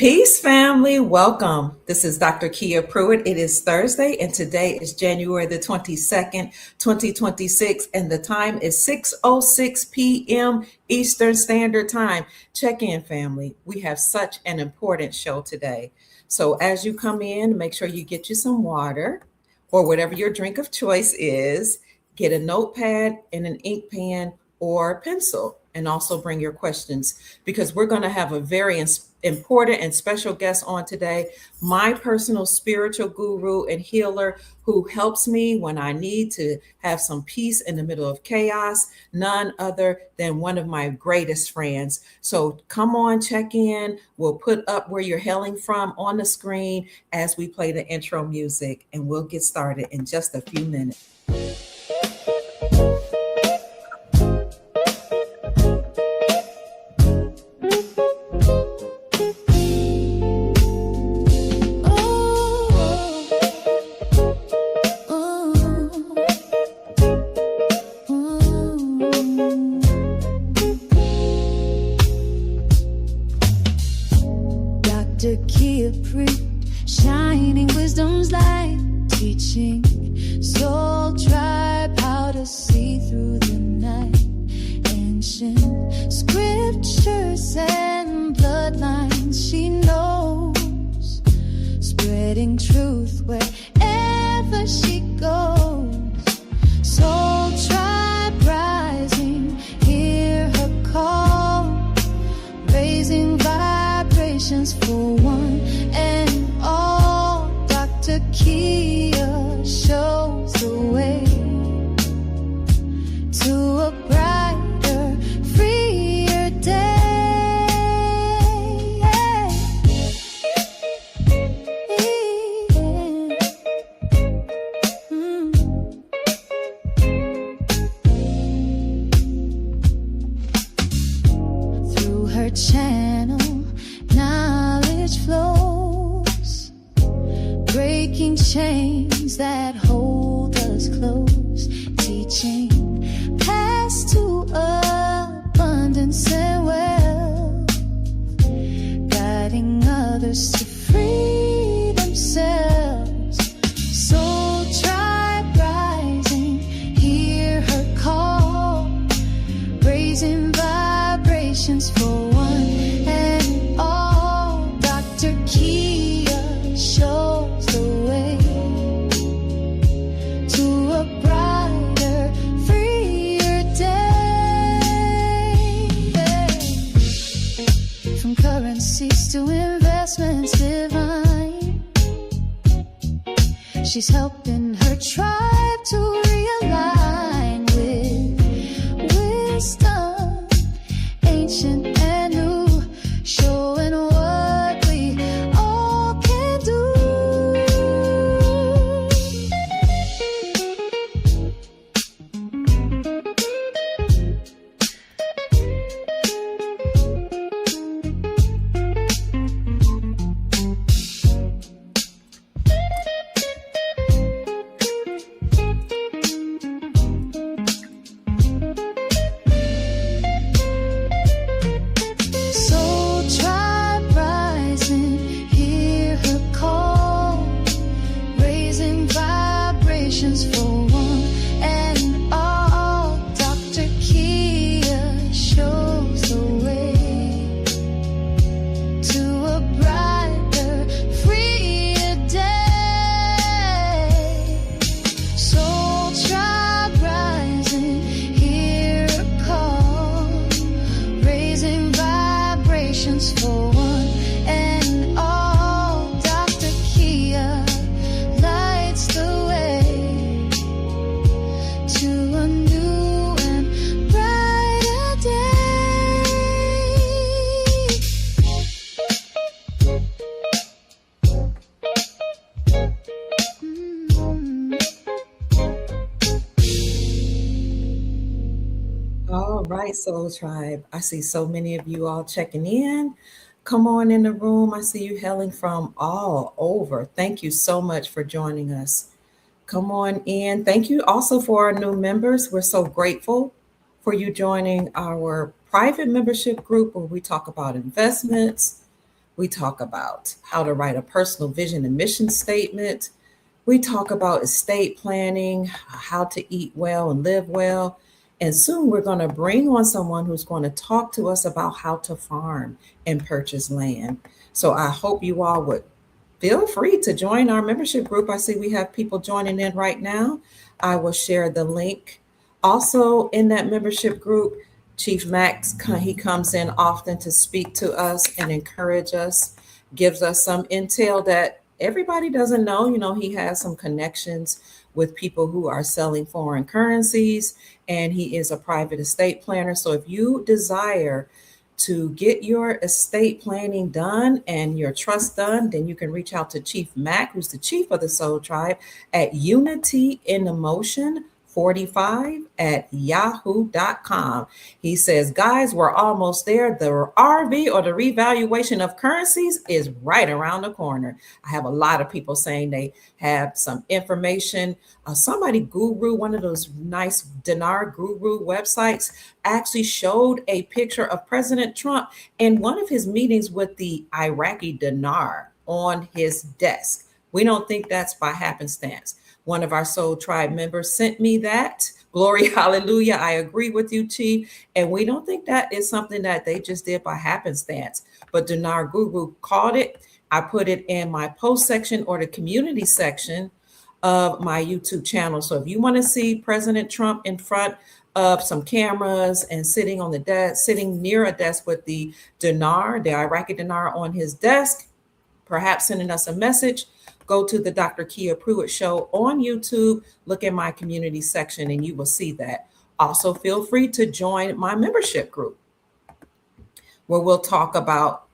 Peace, family. Welcome. This is Dr. Kia Pruitt. It is Thursday, and today is January the 22nd, 2026, and the time is 6:06 p.m. Eastern Standard Time. Check in, family. We have such an important show today. So as you come in, make sure you get you some water or whatever your drink of choice is. Get a notepad and an ink pen or pencil, and also bring your questions because we're going to have a very important and special guest on today, my personal spiritual guru and healer who helps me when I need to have some peace in the middle of chaos, none other than one of my greatest friends. So come on, check in. We'll put up where you're hailing from on the screen as we play the intro music, and we'll get started in just a few minutes. Shining wisdom's light, teaching soul tribe how to see through the night. Ancient scriptures and bloodlines she knows, spreading truth wherever she goes. Soul tribe rising, hear her call, raising vibrations for one and all. Dr. Kia shows the way to a brighter, freer day. Through her channel, knowledge flows, breaking chains that hold us close, teaching paths to abundance and wealth, guiding others to free themselves. Soul tribe rising, hear her call, raising vibrations for one and all. Dr. Kia shows the way to a brighter, freer day. From currencies to investments divine, she's helping her tribe to realign with wisdom, ancient and new, showing what we all can do. Soul tribe rising, hear her call, raising vibrations for one and all. Dr. Kia shows the way to a brighter, freer day. Soul tribe rising, hear her call, raising vibrations for one and all. Dr. Kia lights the way to a new and brighter day. All right, Soul Tribe. I see so many of you all checking in. Come on in the room. I see you hailing from all over. Thank you so much for joining us. Come on in. Thank you also for our new members. We're so grateful for you joining our private membership group where we talk about investments, We talk about how to write a personal vision and mission statement. We talk about estate planning, how to eat well and live well. And soon we're going to bring on someone who's going to talk to us about how to farm and purchase land. So I hope you all would feel free to join our membership group. I see we have people joining in right now. I will share the link. Also, in that membership group, Chief Max, he comes in often to speak to us and encourage us, gives us some intel that everybody doesn't know. You know, he has some connections with people who are selling foreign currencies, and he is a private estate planner. So if you desire to get your estate planning done and your trust done, then you can reach out to Chief Mac, who's the chief of the Soul Tribe, at Unity in Emotion 45 at yahoo.com. He says, guys, we're almost there. The RV, or the revaluation of currencies, is right around the corner. I have a lot of people saying they have some information. Somebody, Guru, one of those nice dinar guru websites, actually showed a picture of President Trump in one of his meetings with the Iraqi dinar on his desk. We don't think that's by happenstance. One of our Soul Tribe members sent me that. Glory, hallelujah. I agree with you, Chief. And we don't think that is something that they just did by happenstance. But Dinar Guru caught it. I put it in my post section or the community section of my YouTube channel. So if you want to see President Trump in front of some cameras and sitting on the desk, sitting near a desk with the dinar, the Iraqi dinar on his desk, perhaps sending us a message, go to the Dr. Kia Pruitt Show on YouTube, look in my community section, and you will see that. Also, feel free to join my membership group where we'll talk about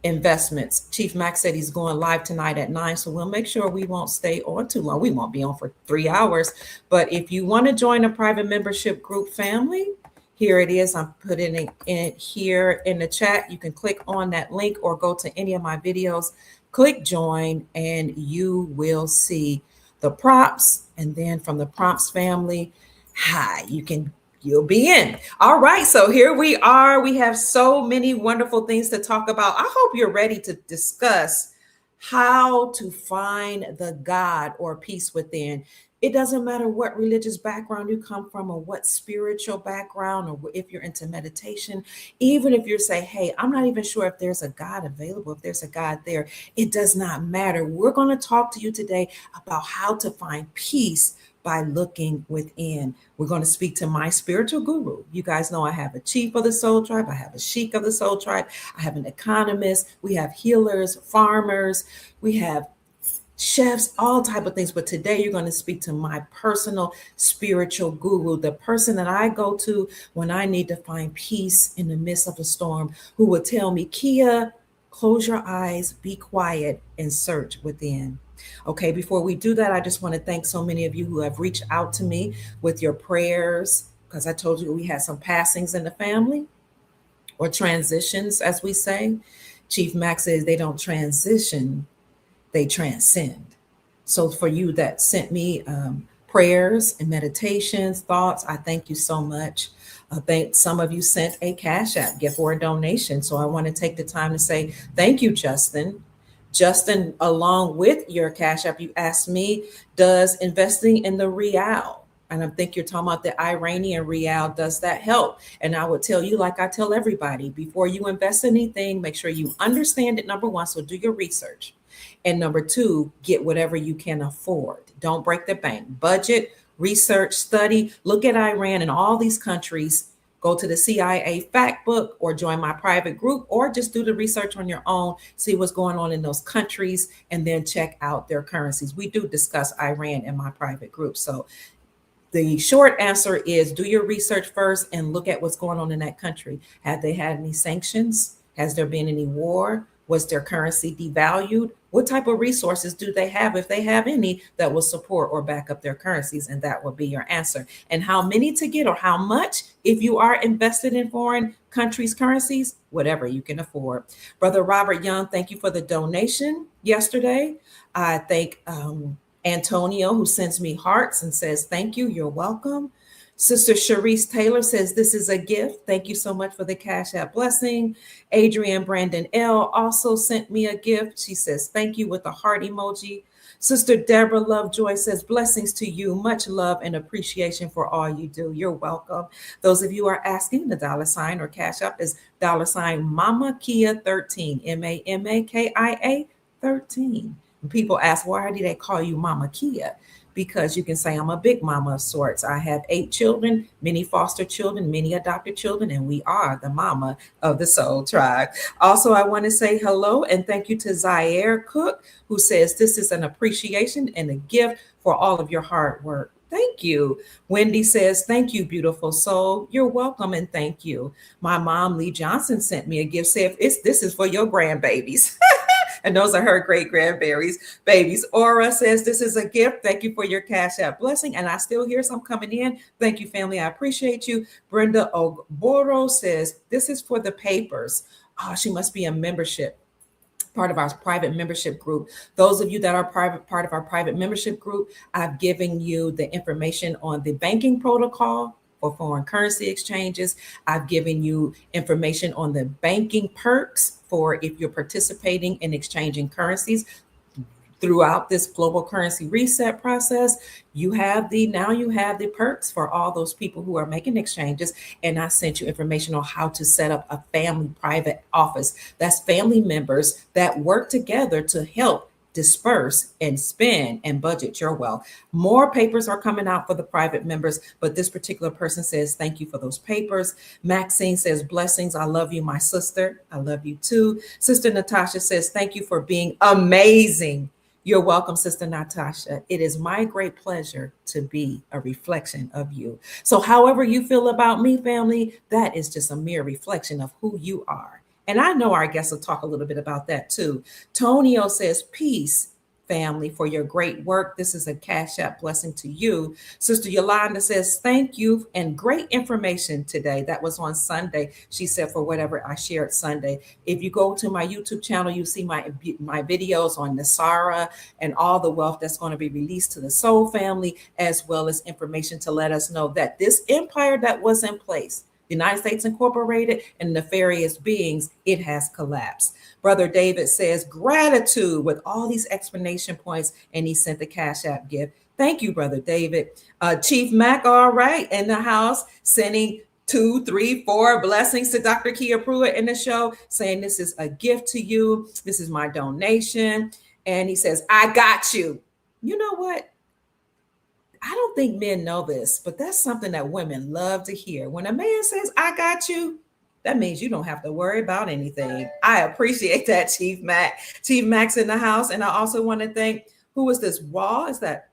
investments. Chief Max said he's going live tonight at 9, so we'll make sure we won't stay on too long. We won't be on for 3 hours. But if you want to join a private membership group family, here it is. I'm putting it here in the chat. You can click on that link or go to any of my videos. Click join and you will see the prompts. And then from the prompts family, you'll be in. All right. So here we are. We have so many wonderful things to talk about. I hope you're ready to discuss how to find the God or peace within. It doesn't matter what religious background you come from or what spiritual background, or if you're into meditation, even if you say, hey, I'm not even sure if there's a God available, if there's a God there, it does not matter. We're going to talk to you today about how to find peace by looking within. We're going to speak to my spiritual guru. You guys know I have a chief of the Soul Tribe. I have a sheik of the Soul Tribe. I have an economist. We have healers, farmers. We have chefs, all type of things. But today you're going to speak to my personal spiritual guru, the person that I go to when I need to find peace in the midst of a storm, who will tell me, Kia, close your eyes, be quiet, and search within. Okay, before we do that, I just want to thank so many of you who have reached out to me with your prayers, because I told you we had some passings in the family, or transitions, as we say. Chief Max says they don't transition, they transcend. So for you that sent me prayers and meditations, thoughts, I thank you so much. I think some of you sent a Cash App gift or a donation. So I want to take the time to say thank you, Justin. Justin, along with your Cash App, you asked me, does investing in the real, and I think you're talking about the Iranian real, does that help? And I would tell you, like I tell everybody, before you invest in anything, make sure you understand it, number one, so do your research. And number two, get whatever you can afford. Don't break the bank. Budget, research, study, look at Iran and all these countries. Go to the CIA fact book or join my private group, or just do the research on your own, see what's going on in those countries, and then check out their currencies. We do discuss Iran in my private group. So the short answer is do your research first and look at what's going on in that country. Have they had any sanctions? Has there been any war? Was their currency devalued? What type of resources do they have, if they have any, that will support or back up their currencies? And that will be your answer. And how many to get, or how much, if you are invested in foreign countries' currencies, whatever you can afford. Brother Robert Young, thank you for the donation yesterday. I thank Antonio, who sends me hearts and says, thank you, you're welcome. Sister Sharice Taylor says, this is a gift. Thank you so much for the Cash App blessing. Adrienne Brandon L. also sent me a gift. She says, thank you with a heart emoji. Sister Deborah Lovejoy says, blessings to you. Much love and appreciation for all you do. You're welcome. Those of you who are asking, the dollar sign or Cash App is dollar sign Mama Kia 13, MAMAKIA 13. And people ask, why do they call you Mama Kia? Because you can say I'm a big mama of sorts. I have 8 children, many foster children, many adopted children, and we are the mama of the soul tribe. Also, I want to say hello and thank you to Zaire Cook, who says this is an appreciation and a gift for all of your hard work. Thank you. Wendy says, thank you, beautiful soul. You're welcome and thank you. My mom, Lee Johnson, sent me a gift. Said, this is for your grandbabies. And those are her great grandberries, babies. Aura says, this is a gift. Thank you for your Cash App blessing. And I still hear some coming in. Thank you, family. I appreciate you. Brenda Ogboro says, this is for the papers. Oh, she must be a membership, part of our private membership group. Those of you that are part of our private membership group, I've given you the information on the banking protocol for foreign currency exchanges. I've given you information on the banking perks for if you're participating in exchanging currencies throughout this global currency reset process. You have the perks for all those people who are making exchanges. And I sent you information on how to set up a family private office. That's family members that work together to help disperse and spend and budget your wealth. More papers are coming out for the private members, but this particular person says, thank you for those papers. Maxine says, blessings. I love you, my sister. I love you too. Sister Natasha says, thank you for being amazing. You're welcome, Sister Natasha. It is my great pleasure to be a reflection of you. So however you feel about me, family, that is just a mere reflection of who you are. And I know our guests will talk a little bit about that too. Tonio says, peace, family, for your great work. This is a Cash App blessing to you. Sister Yolanda says, thank you and great information today. That was on Sunday. She said, for whatever I shared Sunday. If you go to my YouTube channel, you see my videos on Nasara and all the wealth that's going to be released to the soul family, as well as information to let us know that this empire that was in place, the United States Incorporated and nefarious beings, it has collapsed. Brother David says, gratitude with all these explanation points, and he sent the Cash App gift. Thank you, Brother David. Chief Mac, all right, in the house, sending 2, 3, 4 blessings to Dr. Kia Pruitt in the show, saying this is a gift to you. This is my donation. And he says, I got you. You know what? I don't think men know this, but that's something that women love to hear. When a man says, I got you, that means you don't have to worry about anything. I appreciate that, Chief Mac. Chief Mac's in the house. And I also want to thank, who is this? Wall? Is that?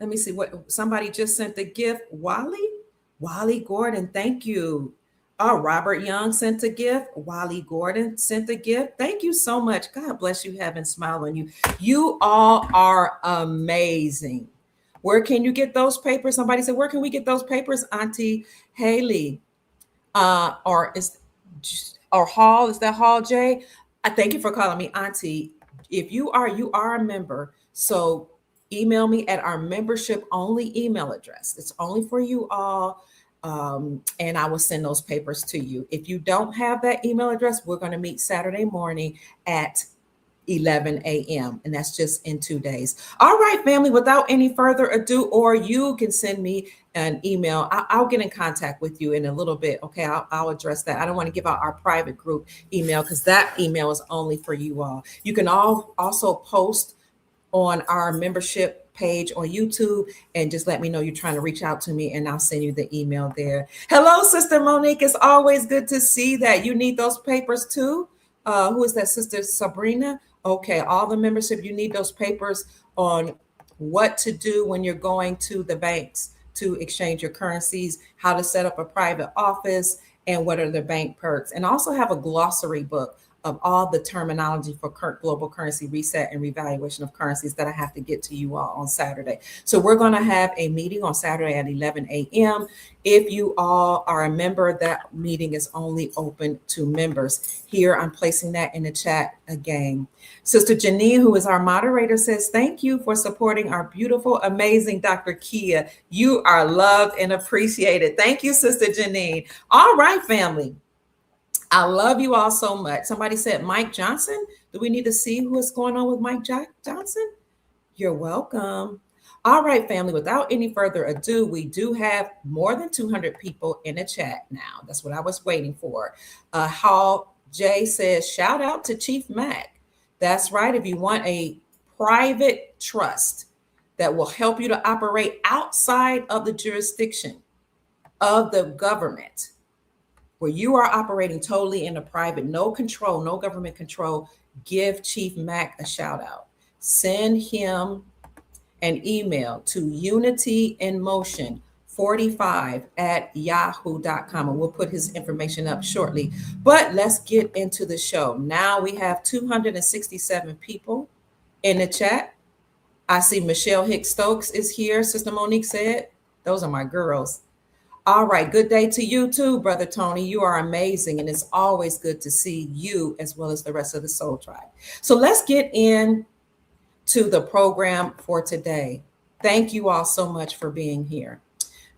Let me see what somebody just sent the gift. Wally Gordon, thank you. Robert Young sent a gift. Wally Gordon sent a gift. Thank you so much. God bless you. Heaven smile on you. You all are amazing. Where can you get those papers? Somebody said, where can we get those papers, Auntie Haley? Or Hall? Is that Hall J? I thank you for calling me Auntie. If you are a member, so email me at our membership only email address. It's only for you all. And I will send those papers to you. If you don't have that email address, we're going to meet Saturday morning at 11 a.m. And that's just in 2 days. All right, family, without any further ado, or you can send me an email. I'll get in contact with you in a little bit. Okay, I'll address that. I don't want to give out our private group email because that email is only for you all. You can also post on our membership page on YouTube and just let me know you're trying to reach out to me and I'll send you the email there. Hello, Sister Monique. It's always good to see that. You need those papers too. Who is that, Sister Sabrina? Okay, all the membership, you need those papers on what to do when you're going to the banks to exchange your currencies, how to set up a private office, and what are the bank perks. And also have a glossary book of all the terminology for global currency reset and revaluation of currencies that I have to get to you all on Saturday. So we're going to have a meeting on Saturday at 11 a.m. If you all are a member, that meeting is only open to members. Here, I'm placing that in the chat again. Sister Janine, who is our moderator, says, thank you for supporting our beautiful, amazing Dr. Kia. You are loved and appreciated. Thank you, Sister Janine. All right, family. I love you all so much. Somebody said Mike Johnson. Do we need to see what's going on with Mike Johnson? You're welcome. All right, family, without any further ado, we do have more than 200 people in the chat now. That's what I was waiting for. Hall J says, shout out to Chief Mac. That's right. If you want a private trust that will help you to operate outside of the jurisdiction of the government, where you are operating totally in a private, no control, no government control, give Chief Mac a shout out. Send him an email to unityinmotion45@yahoo.com, and we'll put his information up shortly. But let's get into the show. Now we have 267 people in the chat. I see Michelle Hicks Stokes is here. Sister Monique said, those are my girls. All right, good day to you too, Brother Tony. You are amazing, and it's always good to see you as well as the rest of the Soul Tribe. So let's get in to the program for today. Thank you all so much for being here.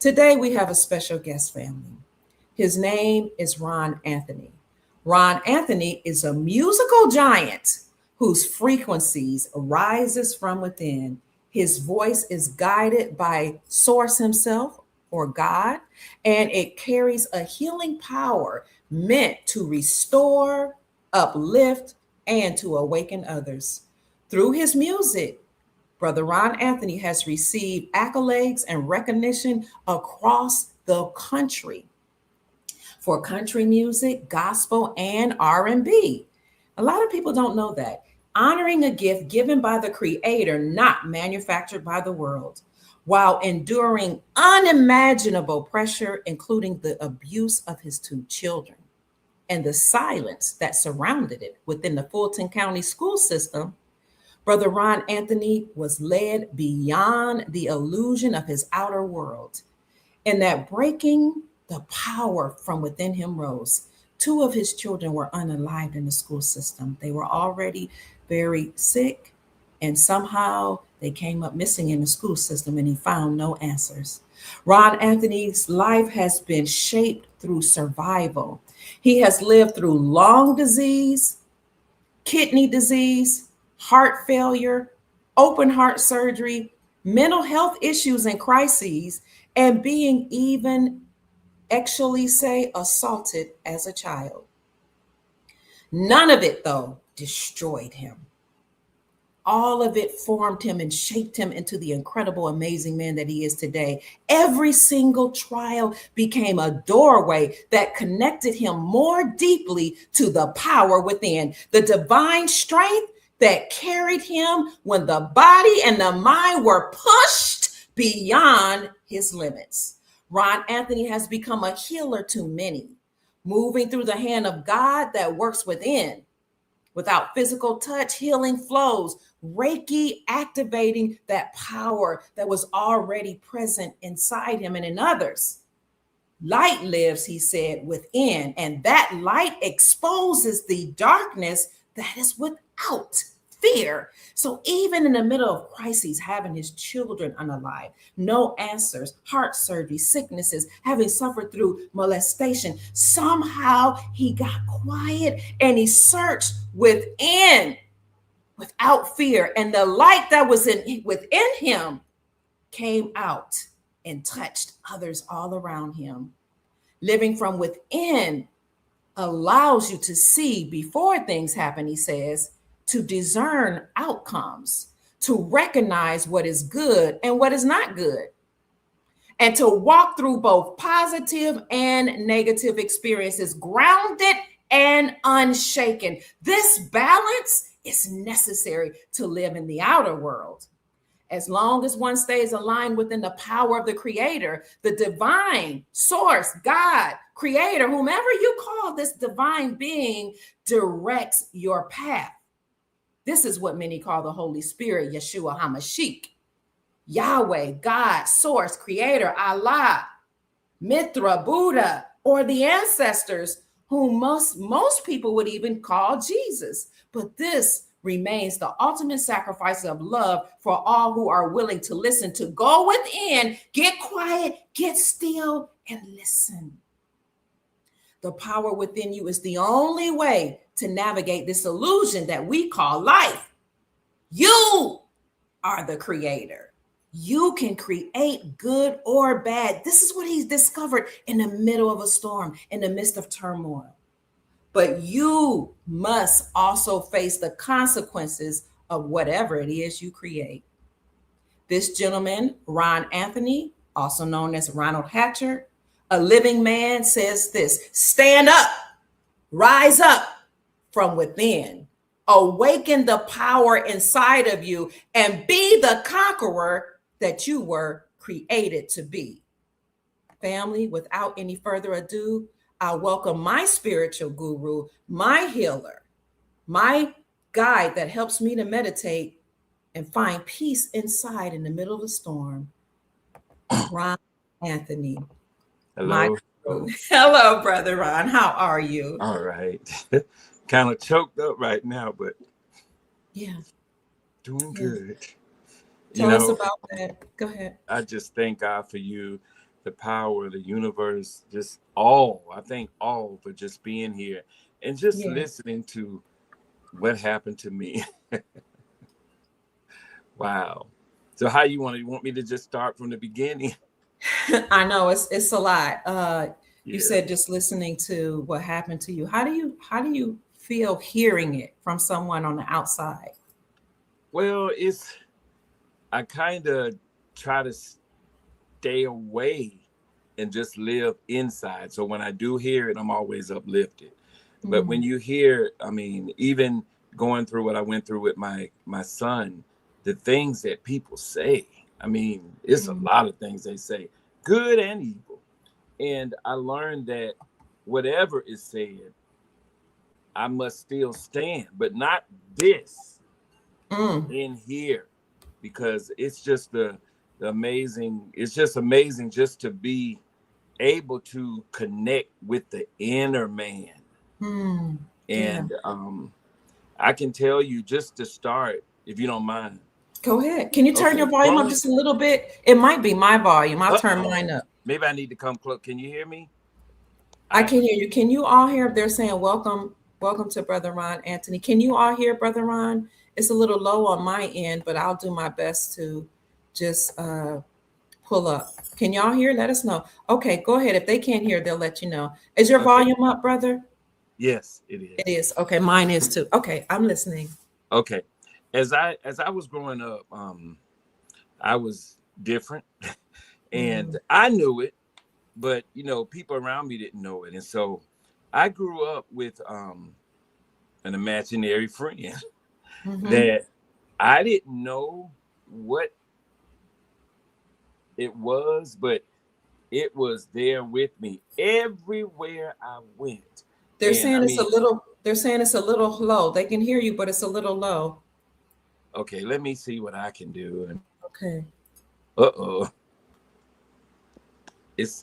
Today we have a special guest family. His name is Rahn Anthoni. Rahn Anthoni is a musical giant whose frequencies rises from within. His voice is guided by Source himself, or God, and it carries a healing power meant to restore, uplift, and to awaken others. Through his music, Brother Rahn Anthoni has received accolades and recognition across the country for country music, gospel, and R&B. A lot of people don't know that. Honoring a gift given by the Creator, not manufactured by the world, while enduring unimaginable pressure, including the abuse of his 2 children and the silence that surrounded it within the Fulton County school system. Brother Rahn Anthoni was led beyond the illusion of his outer world, and that breaking the power from within him rose. 2 of his children were unalived in the school system. They were already very sick, and somehow they came up missing in the school system, and he found no answers. Rahn Anthoni's life has been shaped through survival. He has lived through lung disease, kidney disease, heart failure, open heart surgery, mental health issues and crises, and being even actually assaulted as a child. None of it, though, destroyed him. All of it formed him and shaped him into the incredible, amazing man that he is today. Every single trial became a doorway that connected him more deeply to the power within, the divine strength that carried him when the body and the mind were pushed beyond his limits. Rahn Anthoni has become a healer to many, moving through the hand of God that works within. Without physical touch, healing flows, Reiki activating that power that was already present inside him and in others. Light lives, he said, within, and that light exposes the darkness that is without fear. So even in the middle of crises, having his children unalive, no answers, heart surgery, sicknesses, having suffered through molestation, somehow he got quiet and he searched within without fear. And the light that was within him came out and touched others all around him. Living from within allows you to see before things happen, he says, to discern outcomes, to recognize what is good and what is not good, and to walk through both positive and negative experiences, grounded and unshaken. This balance is necessary to live in the outer world. As long as one stays aligned within the power of the creator, the divine source, God, creator, whomever you call this divine being, directs your path. This is what many call the Holy Spirit, Yeshua HaMashiach, Yahweh, God, source, creator, Allah, Mithra, Buddha, or the ancestors whom most people would even call Jesus. But this remains the ultimate sacrifice of love for all who are willing to listen, to go within, get quiet, get still, and listen. The power within you is the only way to navigate this illusion that we call life. You are the creator. You can create good or bad. This is what he's discovered in the middle of a storm, in the midst of turmoil. But you must also face the consequences of whatever it is you create. This gentleman, Rahn Anthoni, also known as ronaldhatcher, a living man, says this: stand up, rise up from within, awaken the power inside of you, and be the conqueror that you were created to be. Family, without any further ado, I welcome my spiritual guru, my healer, my guide that helps me to meditate and find peace inside in the middle of the storm, Rahn Anthoni. Hello. Hello, Brother Ron. How are you? All right. Kind of choked up right now, but yeah, doing good. Tell us about that. Go ahead. I just thank God for you, the power of the universe, just all. I thank all for just being here and just listening to what happened to me. Wow. So how you want me to just start from the beginning? I know it's a lot. You said just listening to what happened to you. How do you feel hearing it from someone on the outside? Well, I kind of try to stay away and just live inside. So when I do hear it, I'm always uplifted. But when you hear, I mean, even going through what I went through with my son, the things that people say, I mean, it's a lot of things they say, good and evil. And I learned that whatever is said, I must still stand, but not this in here, because it's just the amazing. It's just amazing just to be able to connect with the inner man. And I can tell you, just to start, if you don't mind. Go ahead. Can you turn your volume up just a little bit? It might be my volume. I'll turn mine up. Maybe I need to come close. Can you hear me? I can hear you. Can you all hear? They're saying welcome to Brother Rahn Anthoni. Can you all hear Brother Rahn? It's a little low on my end, but I'll do my best to just pull up. Can y'all hear? Let us know. Okay, go ahead. If they can't hear, they'll let you know. Is your volume up, brother? Yes, it is. It is. Okay, mine is too. Okay, I'm listening. Okay. As I was growing up, I was different and I knew it, but people around me didn't know it. And so I grew up with an imaginary friend that I didn't know what it was, but it was there with me everywhere I went. They're saying it's a little low. They can hear you, but it's a little low. Okay, let me see what I can do. Okay.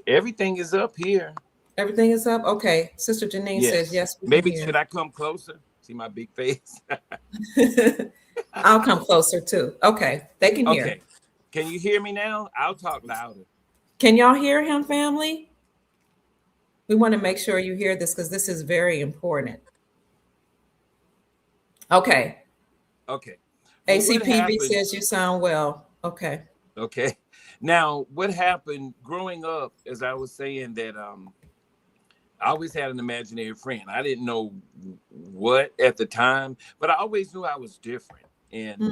Everything is up here. Everything is up? Okay. Sister Janine says yes. Maybe should I come closer? See my big face? I'll come closer too. Okay. They can hear. Okay. Can you hear me now? I'll talk louder. Can y'all hear him, family? We want to make sure you hear this because this is very important. Okay. Okay. ACPB says you sound well. Okay. Okay. Now, what happened growing up, as I was saying, that I always had an imaginary friend. I didn't know what at the time, but I always knew I was different. And,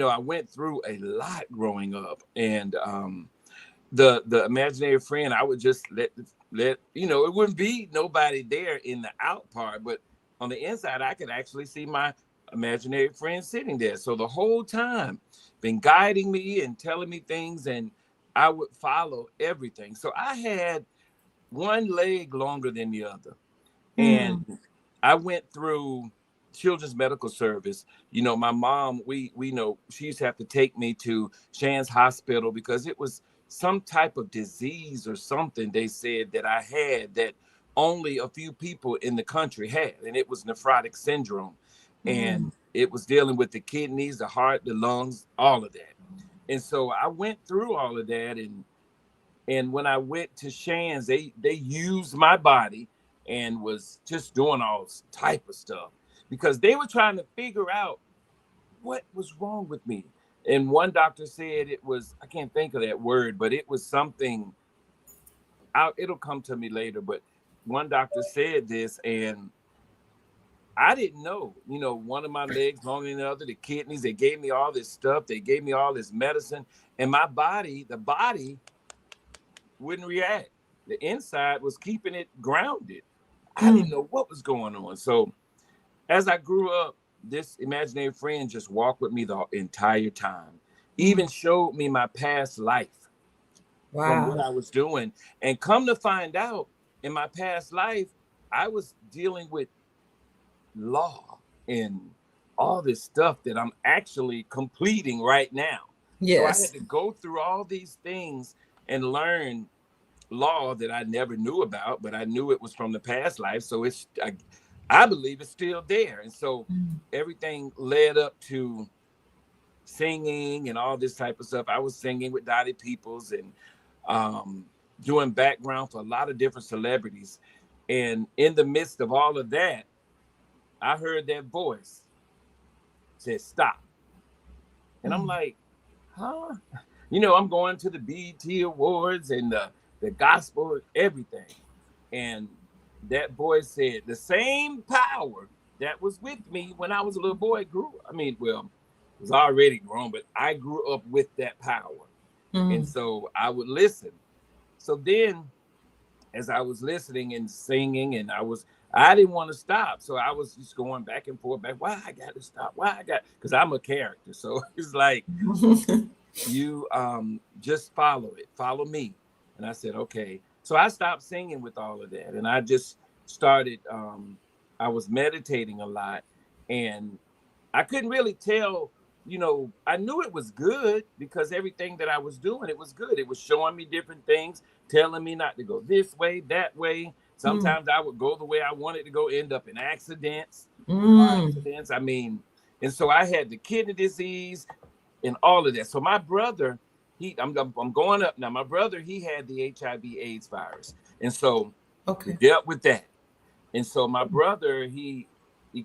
I went through a lot growing up. And the imaginary friend, I would just let it wouldn't be nobody there in the out part, but on the inside, I could actually see my imaginary friend sitting there. So the whole time been guiding me and telling me things, and I would follow everything. So I had one leg longer than the other. And Mm. I went through Children's Medical Service. You know, my mom, we know she used to have to take me to Shands Hospital because it was some type of disease or something they said that I had that only a few people in the country had, and it was nephrotic syndrome. Mm. And it was dealing with the kidneys, the heart, the lungs, all of that. And so I went through all of that, and when I went to Shands, they used my body and was just doing all type of stuff because they were trying to figure out what was wrong with me. And one doctor said it was, I can't think of that word, but it was something, it'll come to me later. But one doctor said this, and I didn't know, you know, one of my legs longer than the other, the kidneys, they gave me all this stuff. They gave me all this medicine, and my body, the body wouldn't react. The inside was keeping it grounded. I didn't Mm. know what was going on. So as I grew up, this imaginary friend just walked with me the entire time, even Mm. showed me my past life from what Wow. I was doing. And come to find out, in my past life, I was dealing with law and all this stuff that I'm actually completing right now. So I had Yes. to go through all these things and learn law that I never knew about, but I knew it was from the past life. So I believe it's still there. And so Mm. everything led up to singing and all this type of stuff. I was singing with Dottie Peoples and um, doing background for a lot of different celebrities. And in the midst of all of that, I heard that voice say, "Stop." And I'm Mm. like, huh? You know, I'm going to the BET Awards and the gospel, everything. And that voice said, the same power that was with me when I was a little boy grew. I mean, well, was already grown, but I grew up with that power. And Mm. so I would listen. So then as I was listening and singing, and I didn't want to stop. So I was just going back and forth, back, why I got to stop? Why I got, because I'm a character. So it's like, you just follow me. And I said, okay. So I stopped singing with all of that, and I just started I was meditating a lot, and I couldn't really tell, you know, I knew it was good because everything that I was doing, it was good. It was showing me different things, telling me not to go this way, that way. Mm. Sometimes I would go the way I wanted to go, end up in accidents, car Mm. accidents. I mean, and so I had the kidney disease and all of that. So my brother, I'm going up now. My brother, he had the HIV/AIDS virus, and so we Okay. dealt with that. And so my brother, he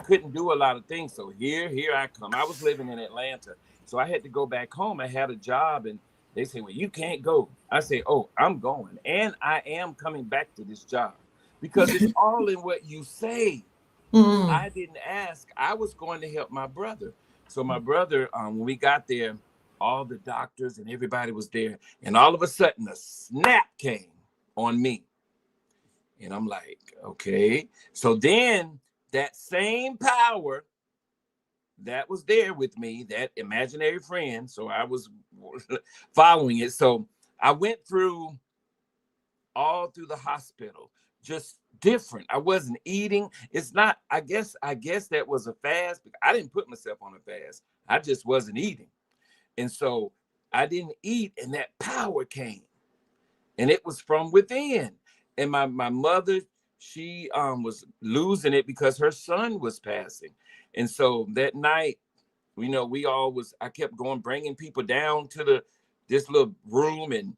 couldn't do a lot of things. So here I come. I was living in Atlanta, so I had to go back home. I had a job, and they say, "Well, you can't go." I say, "Oh, I'm going, and I am coming back to this job because it's all in what you say." Mm. I didn't ask. I was going to help my brother. So my brother, when we got there, all the doctors and everybody was there, and all of a sudden a snap came on me, and I'm like, okay. So then that same power that was there with me, that imaginary friend, so I was following it. So I went through all through the hospital, just different. I wasn't eating. It's not, I guess that was a fast. I didn't put myself on a fast. I just wasn't eating. And so I didn't eat, and that power came. And it was from within. And my mother, she was losing it because her son was passing. And so that night, you know, I kept going, bringing people down to this little room and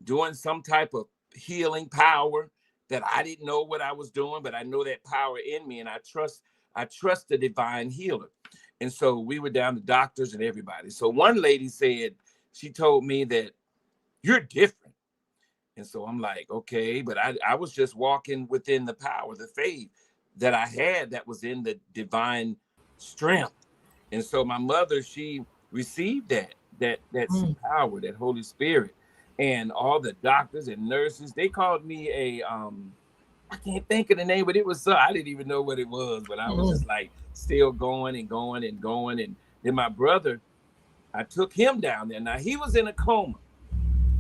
doing some type of healing power that I didn't know what I was doing, but I know that power in me, and I trust the divine healer. And so we were down to doctors and everybody. So one lady said, she told me that you're different. And so I'm like, okay, but I was just walking within the power, the faith that I had that was in the divine strength. And so my mother, she received that Mm. power, that Holy Spirit. And all the doctors and nurses, they called me a I can't think of the name, but it was so I didn't even know what it was, but I was just like still going and going and going. And then my brother, I took him down there. Now he was in a coma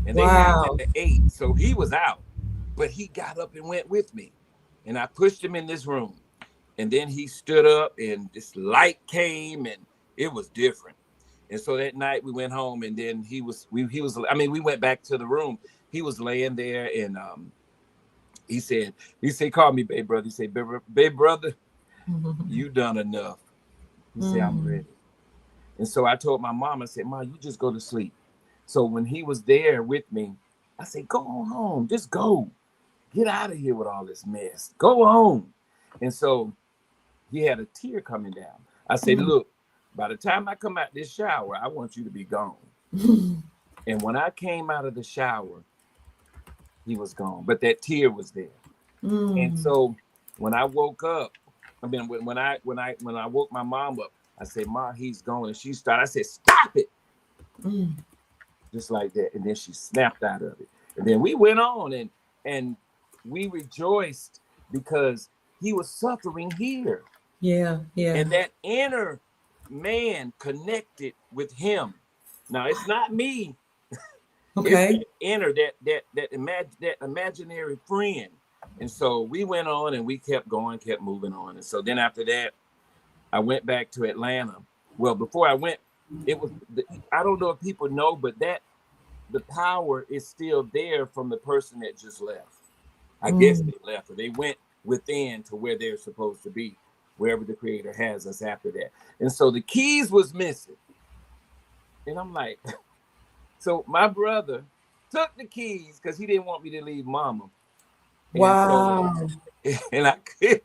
and they had him at Wow. the 8, so he was out, but he got up and went with me. And I pushed him in this room. And then he stood up and this light came and it was different. And so that night we went home and then we went back to the room. He was laying there and he said, call me babe brother. He said, babe brother, you done enough. He said, I'm ready. And so I told my mom, I said, Mom, you just go to sleep. So when he was there with me, I said, go on home, just go. Get out of here with all this mess. Go home. And so he had a tear coming down. I said, look, by the time I come out this shower, I want you to be gone. And when I came out of the shower, he was gone, but that tear was there. And so when I woke up, I mean, when I woke my mom up, I said, Ma, he's gone. And she started, I said, stop it. Just like that. And then she snapped out of it. And then we went on and we rejoiced because he was suffering here. Yeah. And that inner man connected with him. Now it's not me. Okay. It's that inner, that imaginary friend. And so we went on and we kept going, kept moving on. And so then after that, I went back to Atlanta. Well, before I went, I don't know if people know, but the power is still there from the person that just left. I guess they left, or they went within to where they're supposed to be, wherever the Creator has us after that. And so the keys was missing. And I'm like, so my brother took the keys because he didn't want me to leave Mama. Wow. And I couldn't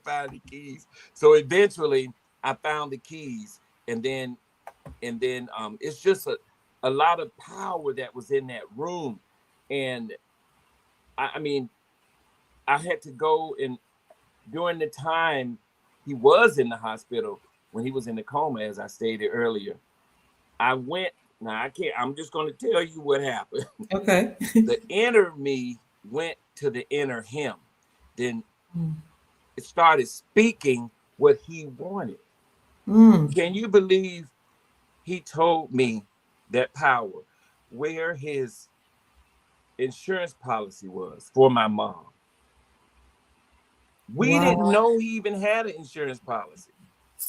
find the keys. So eventually I found the keys, and then it's just a lot of power that was in that room. And I mean, I had to go, and during the time he was in the hospital, when he was in the coma, as I stated earlier, I went. Now I'm just going to tell you what happened. Okay. The inner me went to the inner him. Then it started speaking what he wanted. Can you believe he told me that power, where his insurance policy was for my mom? We didn't know he even had an insurance policy.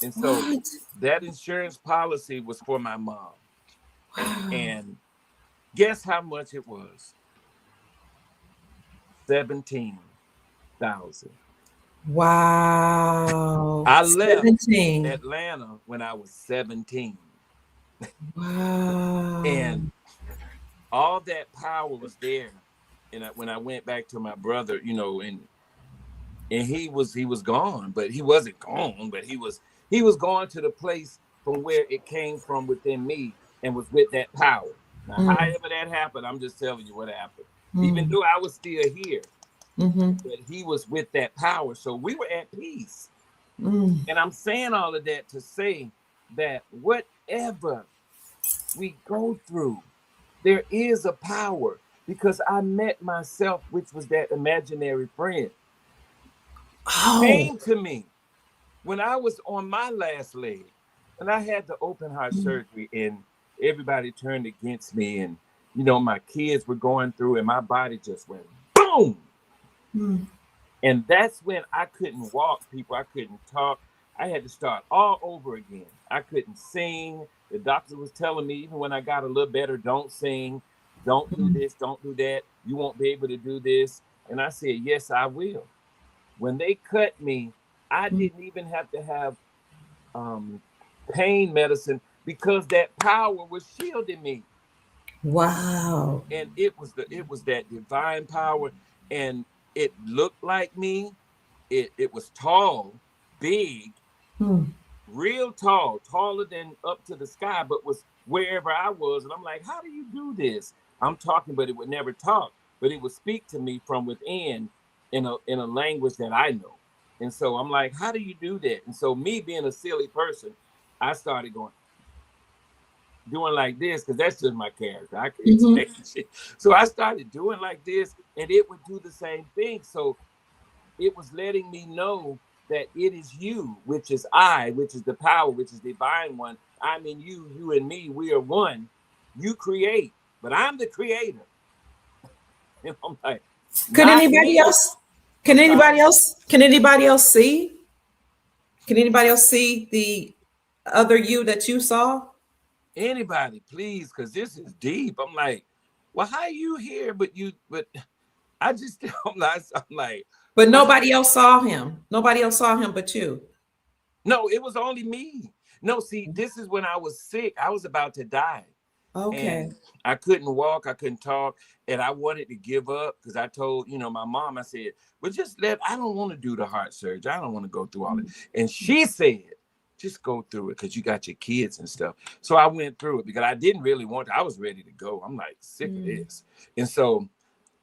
And so that insurance policy was for my mom. And guess how much it was? $17,000. Wow. I left 17. Atlanta when I was 17. Wow. And all that power was there. And when I went back to my brother, and he was gone, but he wasn't gone, but he was gone to the place from where it came from within me and was with that power. Now, however that happened, I'm just telling you what happened. Even though I was still here, but he was with that power. So we were at peace. And I'm saying all of that to say that whatever we go through, there is a power, because I met myself, which was that imaginary friend. Came to me when I was on my last leg, and I had the open heart surgery, and everybody turned against me, and my kids were going through, and my body just went boom. And that's when I couldn't walk, people. I couldn't talk. I had to start all over again. I couldn't sing. The doctor was telling me, even when I got a little better, don't sing, don't do this, don't do that. You won't be able to do this. And I said, yes, I will. When they cut me, I didn't even have to have pain medicine, because that power was shielding me. Wow. And it was that divine power, and it looked like me. It was tall, big, real tall, taller than up to the sky, but was wherever I was. And I'm like, how do you do this? I'm talking, but it would never talk, but it would speak to me from within in a language that I know. And so I'm like, how do you do that? And so, me being a silly person, I started doing like this, because that's just my character. I can't explain shit. So I started doing like this, and it would do the same thing. So it was letting me know that it is you, which is I, which is the power, which is the divine one. I'm in you, you and me, we are one. You create, but I'm the creator. And I'm like, Could not anybody me. else? I'm Can sorry. anybody else? Can anybody else see? Can anybody else see the other you that you saw? Anybody, please, because this is deep. I'm like, well, how you here? But I just, I'm like, But what? nobody else saw him. Nobody else saw him but you. No, it was only me. No, see, this is when I was sick. I was about to die. Okay. And I couldn't walk, I couldn't talk, and I wanted to give up because I told, my mom, I said, well, I don't want to do the heart surgery. I don't want to go through all it. And she said, just go through it because you got your kids and stuff. So I went through it because I didn't really want to. I was ready to go. I'm like sick of this. And so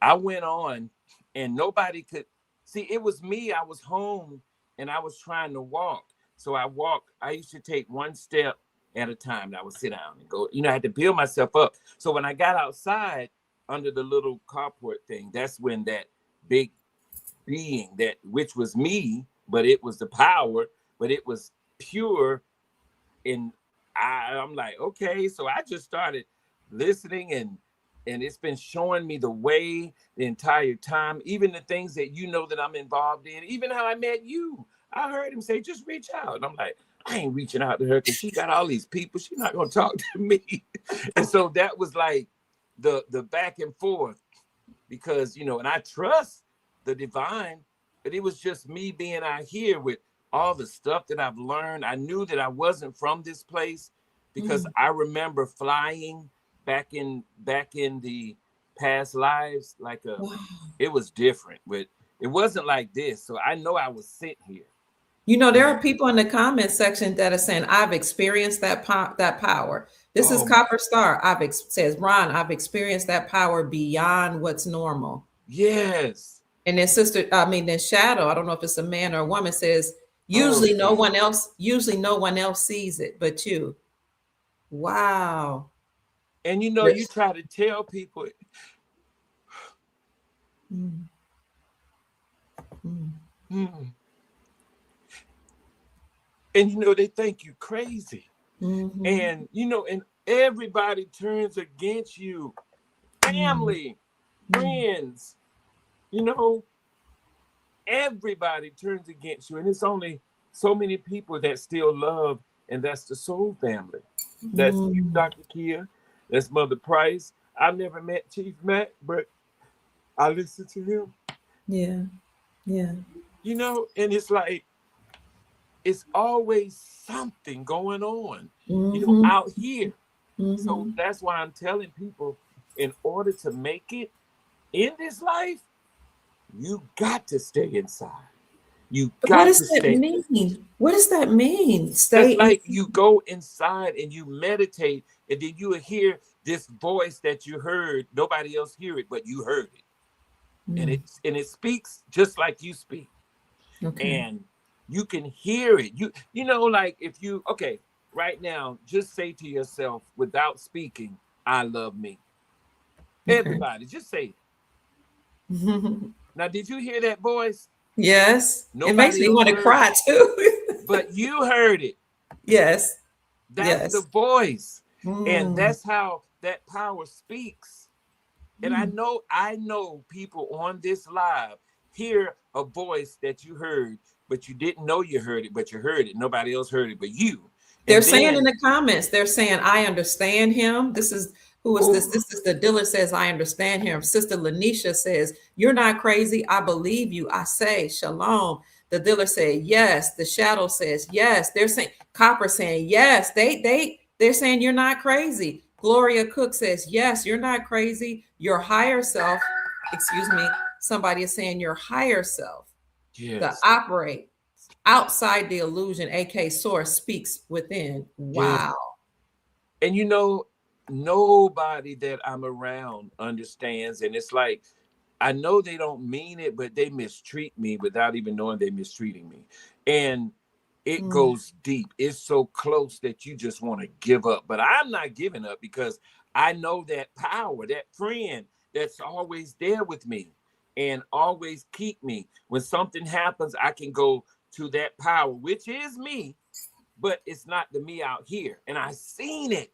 I went on and nobody could see. It was me. I was home and I was trying to walk. So I walked. I used to take one step at a time. And I would sit down and go, I had to build myself up. So when I got outside under the little carport thing, that's when that big being, that which was me, but it was the power, but it was pure. And I'm like, okay. So I just started listening and it's been showing me the way the entire time, even the things that that I'm involved in, even how I met you. I heard him say, just reach out. And I'm like, I ain't reaching out to her because she got all these people. She's not going to talk to me. And so that was like the back and forth because, and I trust the divine, but it was just me being out here with all the stuff that I've learned. I knew that I wasn't from this place because I remember flying back in the past lives, it was different, but it wasn't like this. So I know I was sent here. There are people in the comment section that are saying, I've experienced that power. This is Oh my, Copper Star. Says Ron, I've experienced that power beyond what's normal. yes. And then Shadow, I don't know if it's a man or a woman, says, Oh, usually no see. one else sees it but you. Wow. And you try to tell people. Mm, mm, Hmm. And they think you crazy. mhm, And and everybody turns against you. mm, Family, friends, you know, everybody turns against you. And it's only so many people that still love, and that's the soul family. That's you, mm. Dr. Kia. That's Mother Price. I've never met Chief Matt, but I listen to him. Yeah, yeah. And it's like it's always something going on, Mm-hmm, out here. So mm-hmm. that's why I'm telling people, in order to make it in this life, you got to stay inside. You But what got does to that stay. mean? What does that mean? Stay Just in. like you go inside and you meditate, and then you will hear this voice that you heard. Nobody else hear it, but you heard it, and Mm, it speaks just like you speak, okay. and you can hear it. Like if you right now, just say to yourself without speaking, "I love me." Okay. Everybody, just say it. Now, did you hear that voice? Yes. It makes Nobody me else want to heard it, cry too. but you heard it. Yes. That's the Yes. voice. And Mm, that's how that power speaks. And mm, I know people on this live hear a voice that you heard, but you didn't know you heard it, but you heard it. Nobody else heard it but you. They're And saying in then, the comments, they're saying, I understand him. This is who is this? oh, This is the dealer says, I understand him. Sister Lanisha says, you're not crazy. I believe you. I say, shalom. The dealer said, yes. The shadow says, yes. They're saying, Copper saying, yes. They're saying you're not crazy. Gloria Cook says, yes, you're not crazy. Your higher self, excuse me, somebody is saying your higher self, the yes, operate outside the illusion, aka source, speaks within. yes. Wow. And nobody that I'm around understands. And it's like, I know they don't mean it, but they mistreat me without even knowing they're mistreating me. And it Mm, goes deep. It's so close that you just want to give up. But I'm not giving up because I know that power, that friend that's always there with me. and always keep me. When something happens, I can go to that power, which is me, but it's not the me out here. And I seen it.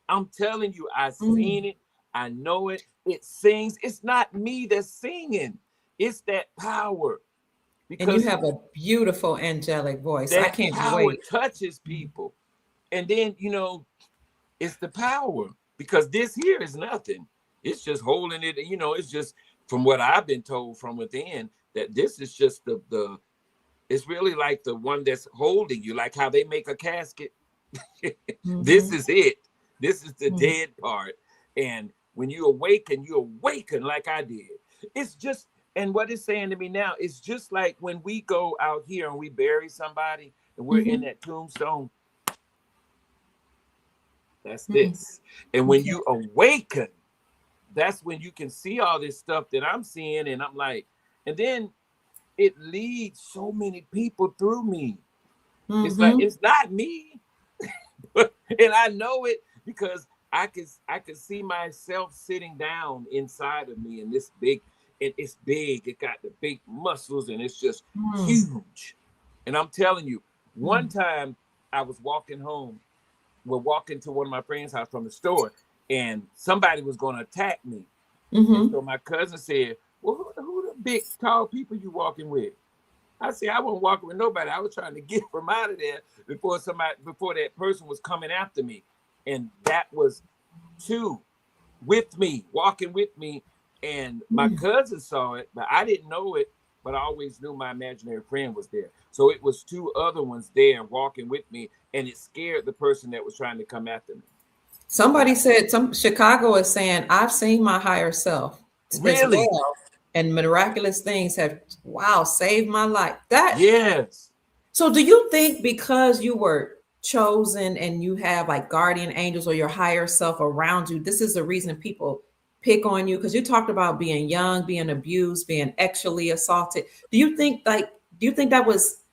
I'm telling you, I seen it. I know it. It sings. It's not me that's singing. It's that power. And you Because have a beautiful angelic voice. I that can't power wait. touches people. And then, it's the power. Because this here is nothing. It's just holding it, it's just from what I've been told from within, that this is just the it's really like the one that's holding you, like how they make a casket. This is it. This is the dead part. And when you awaken like I did. It's just, and what it's saying to me now, it's just like when we go out here and we bury somebody and we're in that tombstone. That's this. And when you awaken, that's when you can see all this stuff that I'm seeing. And I'm like, and then it leads so many people through me. It's like, it's not me. And I know it because I can see myself sitting down inside of me, and this big, it's big. It got the big muscles, and it's just huge. And I'm telling you, one time I was walking home. We're walking to one of my friends' house from the store, and somebody was going to attack me. And so my cousin said, "Well, who the big, tall people you walking with?" I said, "I wasn't walking with nobody. I was trying to get from out of there before that person was coming after me." And that was two with me, walking with me. And my cousin saw it, but I didn't know it, but I always knew my imaginary friend was there. So it was two other ones there walking with me, and it scared the person that was trying to come after me. Somebody said, Chicago is saying, I've seen my higher self as Really? well. And miraculous things have, saved my life. Yes. So do you think because you were chosen and you have like guardian angels or your higher self around you, this is the reason people pick on you? Because you talked about being young, being abused, being sexually assaulted. Do you think that was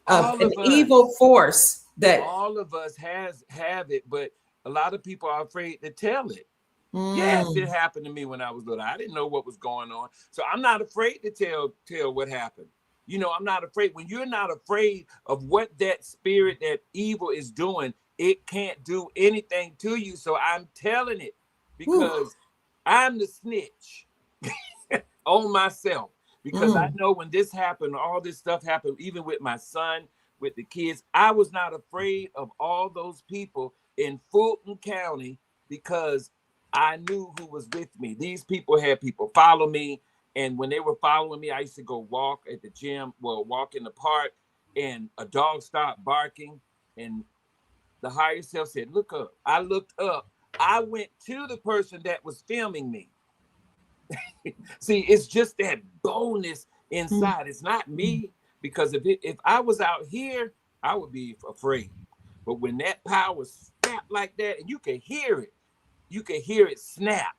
an evil force that all of us have it, but a lot of people are afraid to tell it. Yes, it happened to me when I was little. I didn't know what was going on. So I'm not afraid to tell what happened. I'm not afraid. When you're not afraid of what that spirit, that evil is doing, it can't do anything to you. So I'm telling it because I'm the snitch on myself. Because I know when this happened, all this stuff happened, even with my son, with the kids, I was not afraid of all those people in Fulton County because I knew who was with me. These people had people follow me. And when they were following me, I used to go walk at the gym, walk in the park, and a dog stopped barking. And the higher self said, "Look up." I looked up. I went to the person that was filming me. See, it's just that boldness inside. It's not me, because if I was out here, I would be afraid. But when that power snapped like that, and you can hear it snap.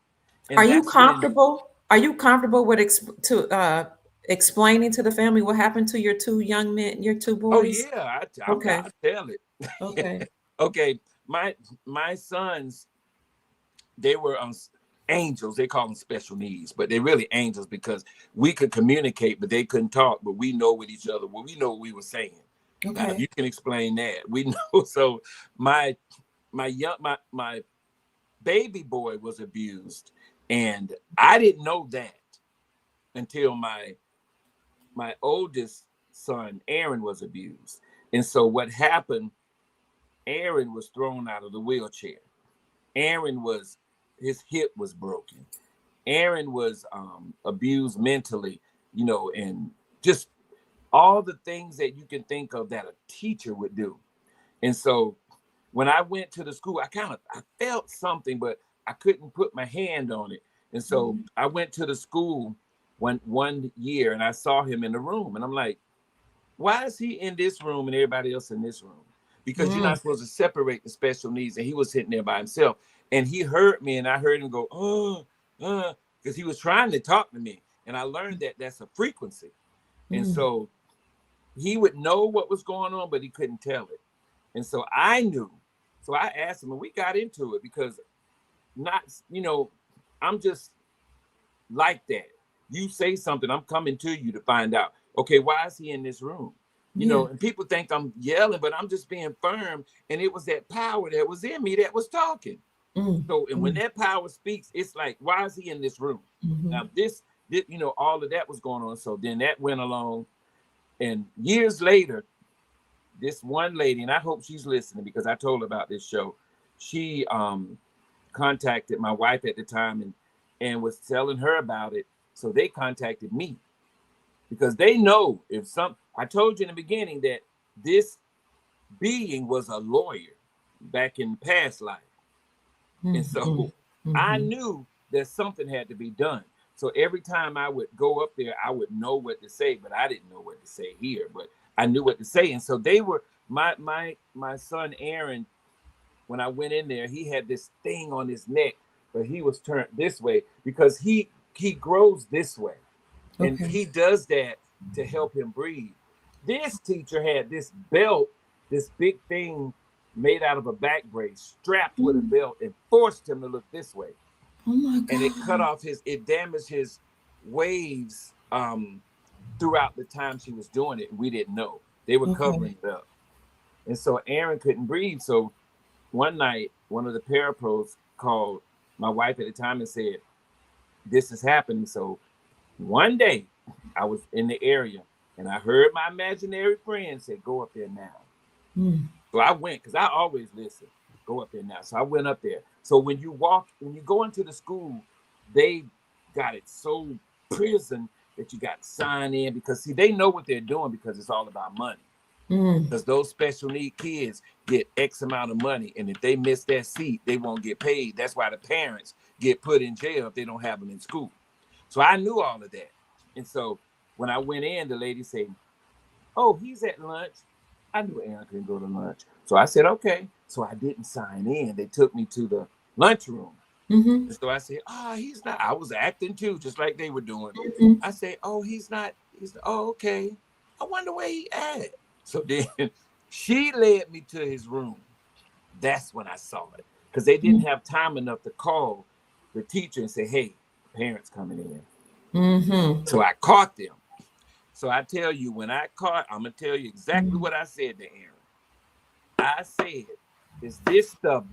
And are you comfortable? Are you comfortable with explaining to the family what happened to your two young men, your two boys? Oh yeah, Okay. I'll tell it. Okay. Okay, my sons, they were angels. They call them special needs, but they're really angels because we could communicate, but they couldn't talk. But we know with each other. Well, we know what we were saying. Okay. Now, you can explain that. We know. So my baby boy was abused, and I didn't know that until my oldest son, Aaron, was abused. And so what happened, Aaron was thrown out of the wheelchair. His hip was broken. Aaron was abused mentally, and just all the things that you can think of that a teacher would do. And so when I went to the school, I felt something, but I couldn't put my hand on it. And so I went to the school one year, and I saw him in the room, and I'm like, why is he in this room and everybody else in this room? Because you're not supposed to separate the special needs. And he was sitting there by himself, and he heard me, and I heard him go, because he was trying to talk to me. And I learned that that's a frequency. And so he would know what was going on, but he couldn't tell it. And so I knew. So I asked him, and we got into it because I'm just like that. you say something, I'm coming to you to find out, okay, why is he in this room? You know, and people think I'm yelling, but I'm just being firm. And it was that power that was in me that was talking. So, and when that power speaks, it's like, why is he in this room? Now, this, you know, all of that was going on. So then that went along. And years later, this one lady, and I hope she's listening because I told her about this show. She contacted my wife at the time and was telling her about it. So they contacted me because they know I told you in the beginning that this being was a lawyer back in past life. And so I knew that something had to be done. So every time I would go up there, I would know what to say, but I didn't know what to say here, but I knew what to say. And so they were, my son, Aaron, when I went in there, he had this thing on his neck, but he was turned this way because he grows this way. And he does that to help him breathe. This teacher had this belt, this big thing made out of a back brace, strapped with a belt, and forced him to look this way. Oh my God. And it cut off it damaged his waves throughout the time she was doing it. We didn't know. They were covering it up. And so Aaron couldn't breathe. So one night, one of the parapros called my wife at the time and said, this is happening. So one day I was in the area and I heard my imaginary friend say, go up there now. So I went, because I always listen, go up there now. So I went up there. So when you go into the school, they got it so prison that you got to sign in because, see, they know what they're doing because it's all about money. Because those special need kids get X amount of money. And if they miss that seat, they won't get paid. That's why the parents get put in jail if they don't have them in school. So I knew all of that. And so when I went in, the lady said, oh, he's at lunch. I knew Aaron couldn't go to lunch. So I said, okay. So I didn't sign in. They took me to the lunchroom. And so I said, oh, he's not. I was acting too, just like they were doing. I said, oh, he's not. Oh, okay. I wonder where he at. So then she led me to his room. That's when I saw it. Because they didn't have time enough to call the teacher and say, hey, parents coming in. So I caught them. So I tell you, when I caught, I'm going to tell you exactly what I said to Aaron. I said, is this stuff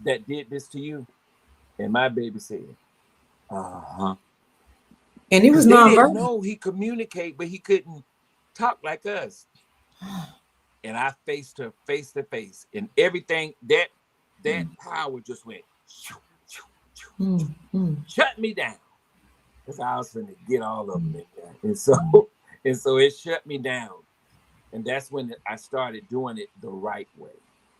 that did this to you? And my baby said, uh-huh. And he was nonverbal. nonverbal. No, he communicated, but he couldn't talk like us. And I faced her face to face. And everything, that power just went, shut me down. Because I was going to get all of them in there. And so it shut me down. And that's when I started doing it the right way.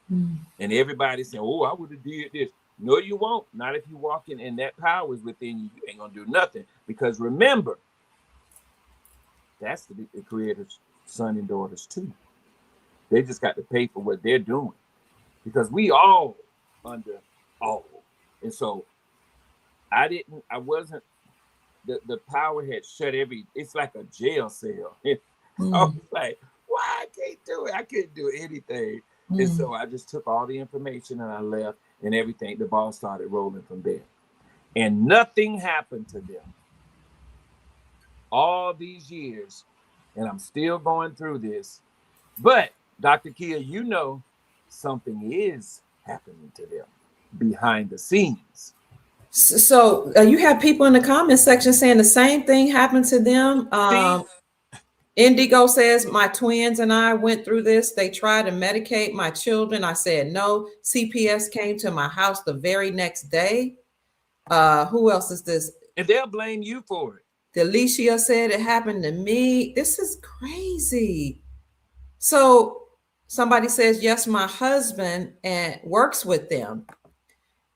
And everybody said, oh, I would have did this. No, you won't. Not if you walk in and that power is within you. You ain't going to do nothing. Because remember, that's the Creator's son and daughters too. They just got to pay for what they're doing. Because we all under all. And so the power had shut it's like a jail cell. I was like, why I can't do it? I couldn't do anything. And so I just took all the information and I left and everything. The ball started rolling from there. And nothing happened to them. All these years, and I'm still going through this. But Dr. Kia, you know, something is happening to them behind the scenes. So you have people in the comment section saying the same thing happened to them. Indigo says, my twins and I went through this. They tried to medicate my children. I said no. CPS came to my house the very next day. Who else is this? And they'll blame you for it. Delicia said it happened to me. This is crazy. So somebody says, yes, my husband works with them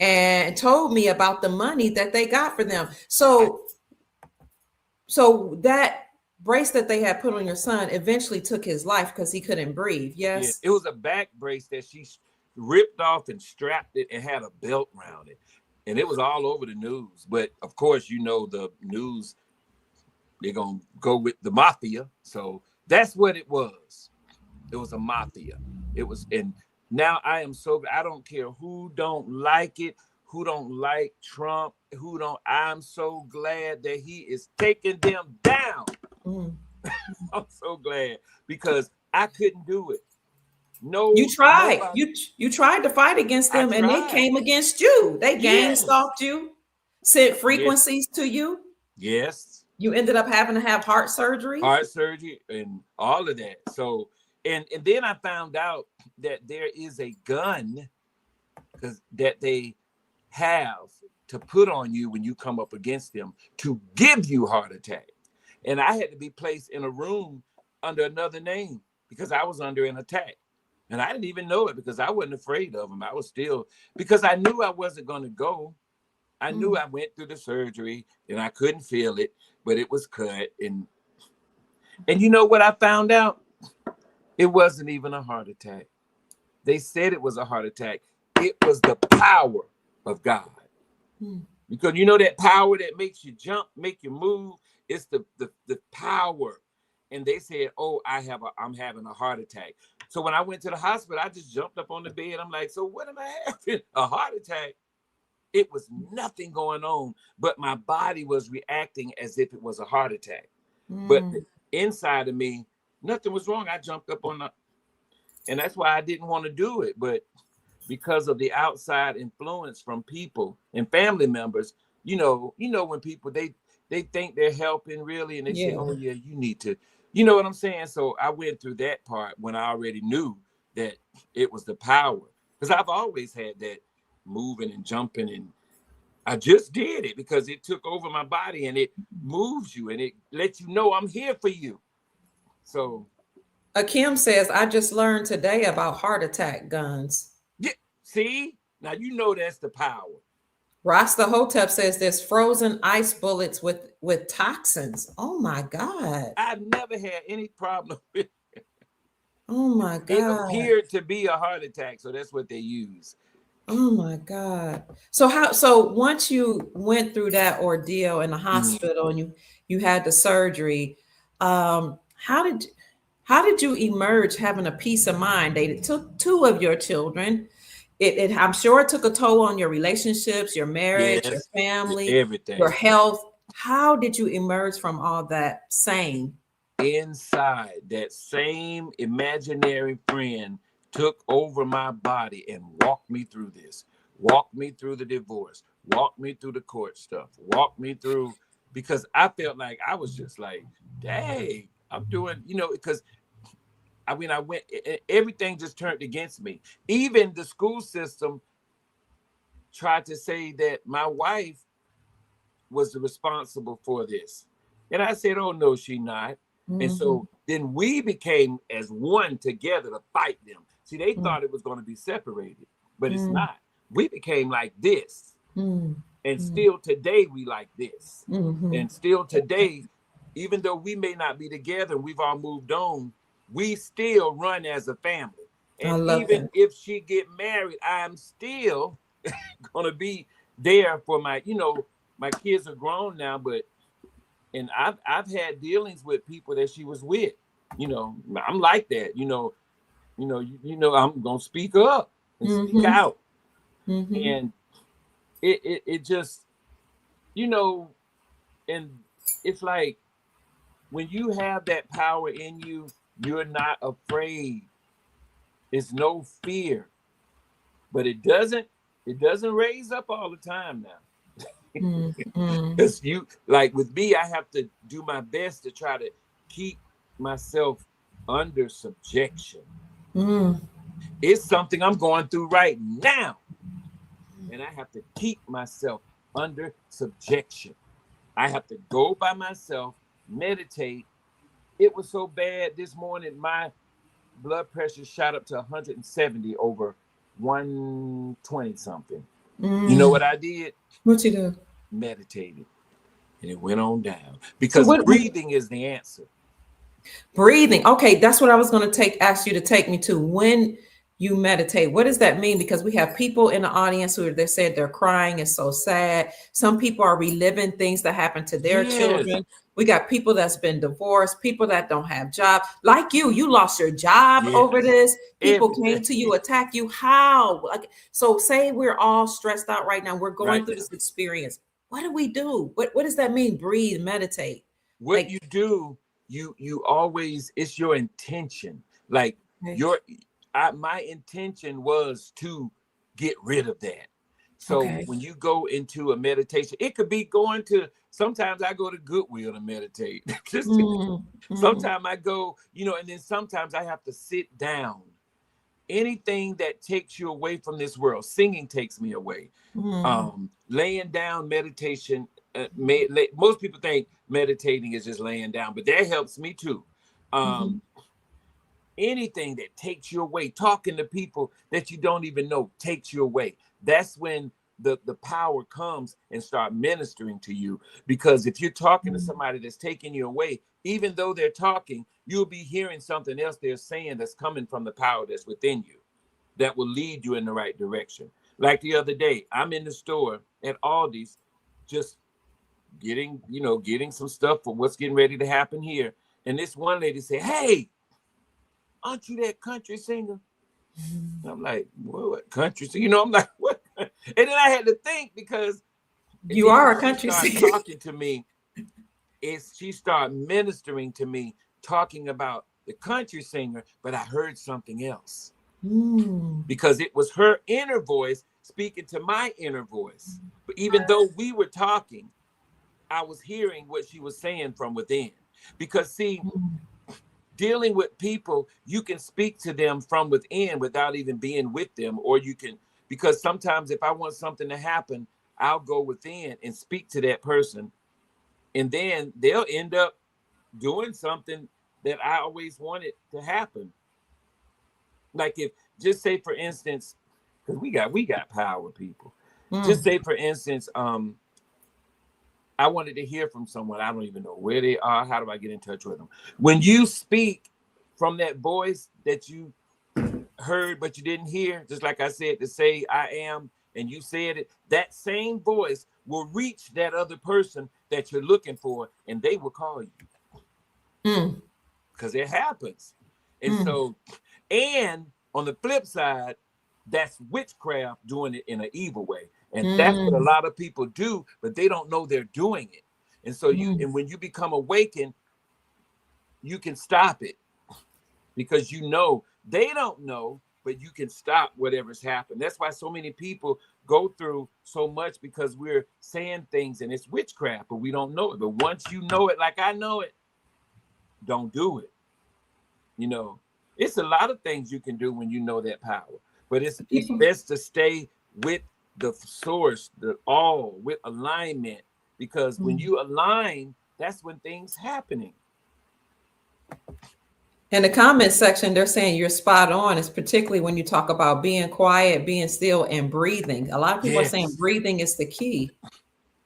and told me about the money that they got for them. So that brace that they had put on your son eventually took his life because he couldn't breathe. Yes. Yeah, it was a back brace that she ripped off and strapped it and had a belt around it. And it was all over the news. But of course, you know, the news, they're going to go with the mafia. So that's what it was. It was a mafia. It was, and now I am so, I don't care who don't like it, who don't like Trump, I'm so glad that he is taking them down. I'm so glad, because I couldn't do it. No, You tried. nobody. You tried to fight against I them, and they tried. came against you. They gang Yes. stalked you, sent Yes. frequencies to you. Yes. You ended up having to have heart surgery. Heart surgery and all of that. So, and then I found out that there is a gun that they have to put on you when you come up against them to give you heart attack. And I had to be placed in a room under another name because I was under an attack. And I didn't even know it because I wasn't afraid of them. I was still, because I knew I wasn't going to go. I knew I went through the surgery and I couldn't feel it, but it was cut. And you know what I found out? It wasn't even a heart attack. They said it was a heart attack. It was the power of God. Because you know that power that makes you jump, make you move, it's the power. And they said, oh, I'm having a heart attack. So when I went to the hospital, I just jumped up on the bed. I'm like, so what am I having? A heart attack? It was nothing going on, but my body was reacting as if it was a heart attack. But inside of me, nothing was wrong. I jumped up on and that's why I didn't want to do it. But because of the outside influence from people and family members, you know, when people, they think they're helping really, and they say, oh yeah, you need to, you know what I'm saying? So I went through that part when I already knew that it was the power, because I've always had that moving and jumping, and I just did it because it took over my body, and it moves you and it lets you know I'm here for you. So Akim says, I just learned today about heart attack guns. Yeah, see? Now you know that's the power. Rasta Hotep says there's frozen ice bullets with toxins. Oh my God. I've never had any problem with it. Oh my It God. appeared to be a heart attack, so that's what they use. Oh my God. So once you went through that ordeal in the hospital and you had the surgery, how did you emerge having a peace of mind? They took two of your children. I'm sure it took a toll on your relationships, your marriage, your family, everything, your health. How did you emerge from all that sane? Inside, that same imaginary friend took over my body and walked me through this, walked me through the divorce, walked me through the court stuff, walked me through, because I felt like I was just like, dang, I'm doing, because I went, everything just turned against me. Even the school system tried to say that my wife was responsible for this. And I said, oh, no, she not. And so then we became as one together to fight them. See, they thought it was going to be separated, but it's not. We became like this. And still today, we like this. And still today, even though we may not be together, we've all moved on, we still run as a family. And even if she get married, I'm still gonna be there for my, my kids are grown now, and I've had dealings with people that she was with. I'm like that. I'm gonna speak up and speak out. And it just, and it's like when you have that power in you, you're not afraid. It's no fear, but it doesn't raise up all the time now. Because like with me, I have to do my best to try to keep myself under subjection. It's something I'm going through right now, and I have to keep myself under subjection. I have to go by myself, meditate. It was so bad this morning, my blood pressure shot up to 170 over 120 something. You know what I did? What you do? Meditated, and it went on down, because breathing is the answer. Breathing. Okay, that's what I was going to ask you to take me to. When you meditate, what does that mean? Because we have people in the audience they said they're crying. It's so sad. Some people are reliving things that happened to their children We got people that's been divorced, people that don't have jobs. Like you lost your job over this. People came to you, attack you. How? Like, so say we're all stressed out right now. We're going through this experience. What do we do? What does that mean? Breathe, meditate. What like, you do, you always, it's your intention. Like my intention was to get rid of that. So when you go into a meditation, it could be going to, sometimes I go to Goodwill to meditate. Sometimes I go, and then sometimes I have to sit down. Anything that takes you away from this world, singing takes me away. Laying down, meditation, most people think meditating is just laying down, but that helps me too. Anything that takes you away, talking to people that you don't even know takes you away. That's when the power comes and start ministering to you. Because if you're talking to somebody that's taking you away, even though they're talking, you'll be hearing something else they're saying that's coming from the power that's within you that will lead you in the right direction. Like the other day, I'm in the store at Aldi's, just getting some stuff for what's getting ready to happen here. And this one lady said, "Hey, aren't you that country singer?" I'm like, "What country singer?" I'm like, "What?" And then I had to think, because you are a country singer. Talking to me, she started ministering to me, talking about the country singer, but I heard something else. Because it was her inner voice speaking to my inner voice. But even though we were talking, I was hearing what she was saying from within. Because see, dealing with people, you can speak to them from within without even being with them. Or you can, because sometimes if I want something to happen, I'll go within and speak to that person. And then they'll end up doing something that I always wanted to happen. Like, if, just say for instance, because we got power, people. Just say for instance, I wanted to hear from someone. I don't even know where they are. How do I get in touch with them? When you speak from that voice that you heard but you didn't hear, just like I said, to say "I am," and you said it, that same voice will reach that other person that you're looking for, and they will call you. Because it happens. And so, and on the flip side, that's witchcraft doing it in an evil way. And that's what a lot of people do, but they don't know they're doing it. And so and when you become awakened, you can stop it, because they don't know, but you can stop whatever's happened. That's why so many people go through so much, because we're saying things and it's witchcraft, but we don't know it. But once you know it, like I know it, don't do it. It's a lot of things you can do when you know that power, but it's best to stay with the source, with alignment, because when you align, that's when things happening. In the comment section, they're saying you're spot on. It's particularly when you talk about being quiet, being still, and breathing. A lot of people are saying breathing is the key.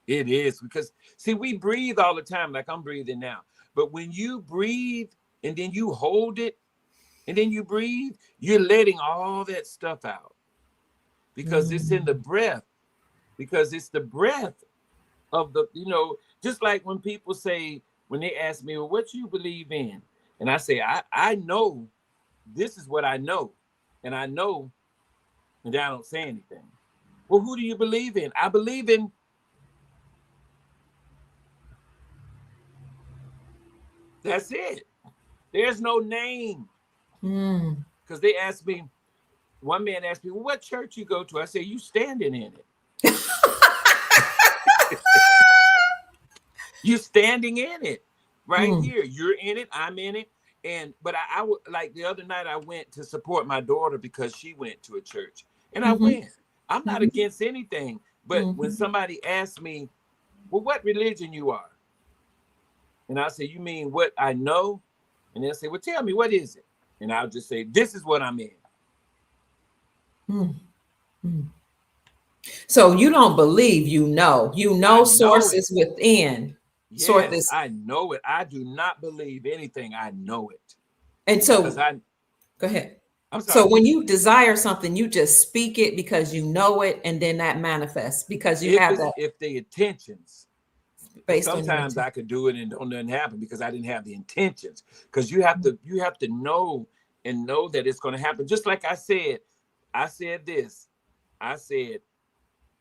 It is, because see, we breathe all the time, like I'm breathing now. But when you breathe and then you hold it and then you breathe, you're letting all that stuff out, because it's in the breath, because it's the breath of the, just like when people say, when they ask me, "Well, what you believe in?" And I say, I know, this is what I know. And I know, and I don't say anything. "Well, who do you believe in?" "I believe in." That's it. There's no name. Because they asked me, one man asked me, "Well, what church you go to?" I say, "You standing in it." You standing in it right here. You're in it. I'm in it. But I would, like the other night, I went to support my daughter because she went to a church, and I went. I'm not against anything, but when somebody asks me, "Well, what religion you are?" And I say, "You mean what I know?" And they'll say, "Well, tell me, what is it?" And I'll just say, "This is what I'm in." So you don't believe, sources within. Yes, I know it. I do not believe anything. I know it. And so, go ahead. I'm sorry. So when you desire something, you just speak it because you know it, and then that manifests because you have that. If the intentions. based on your Sometimes I could do it and don't nothing happen because I didn't have the intentions. Because you have to know and know that it's going to happen. Just like I said this. I said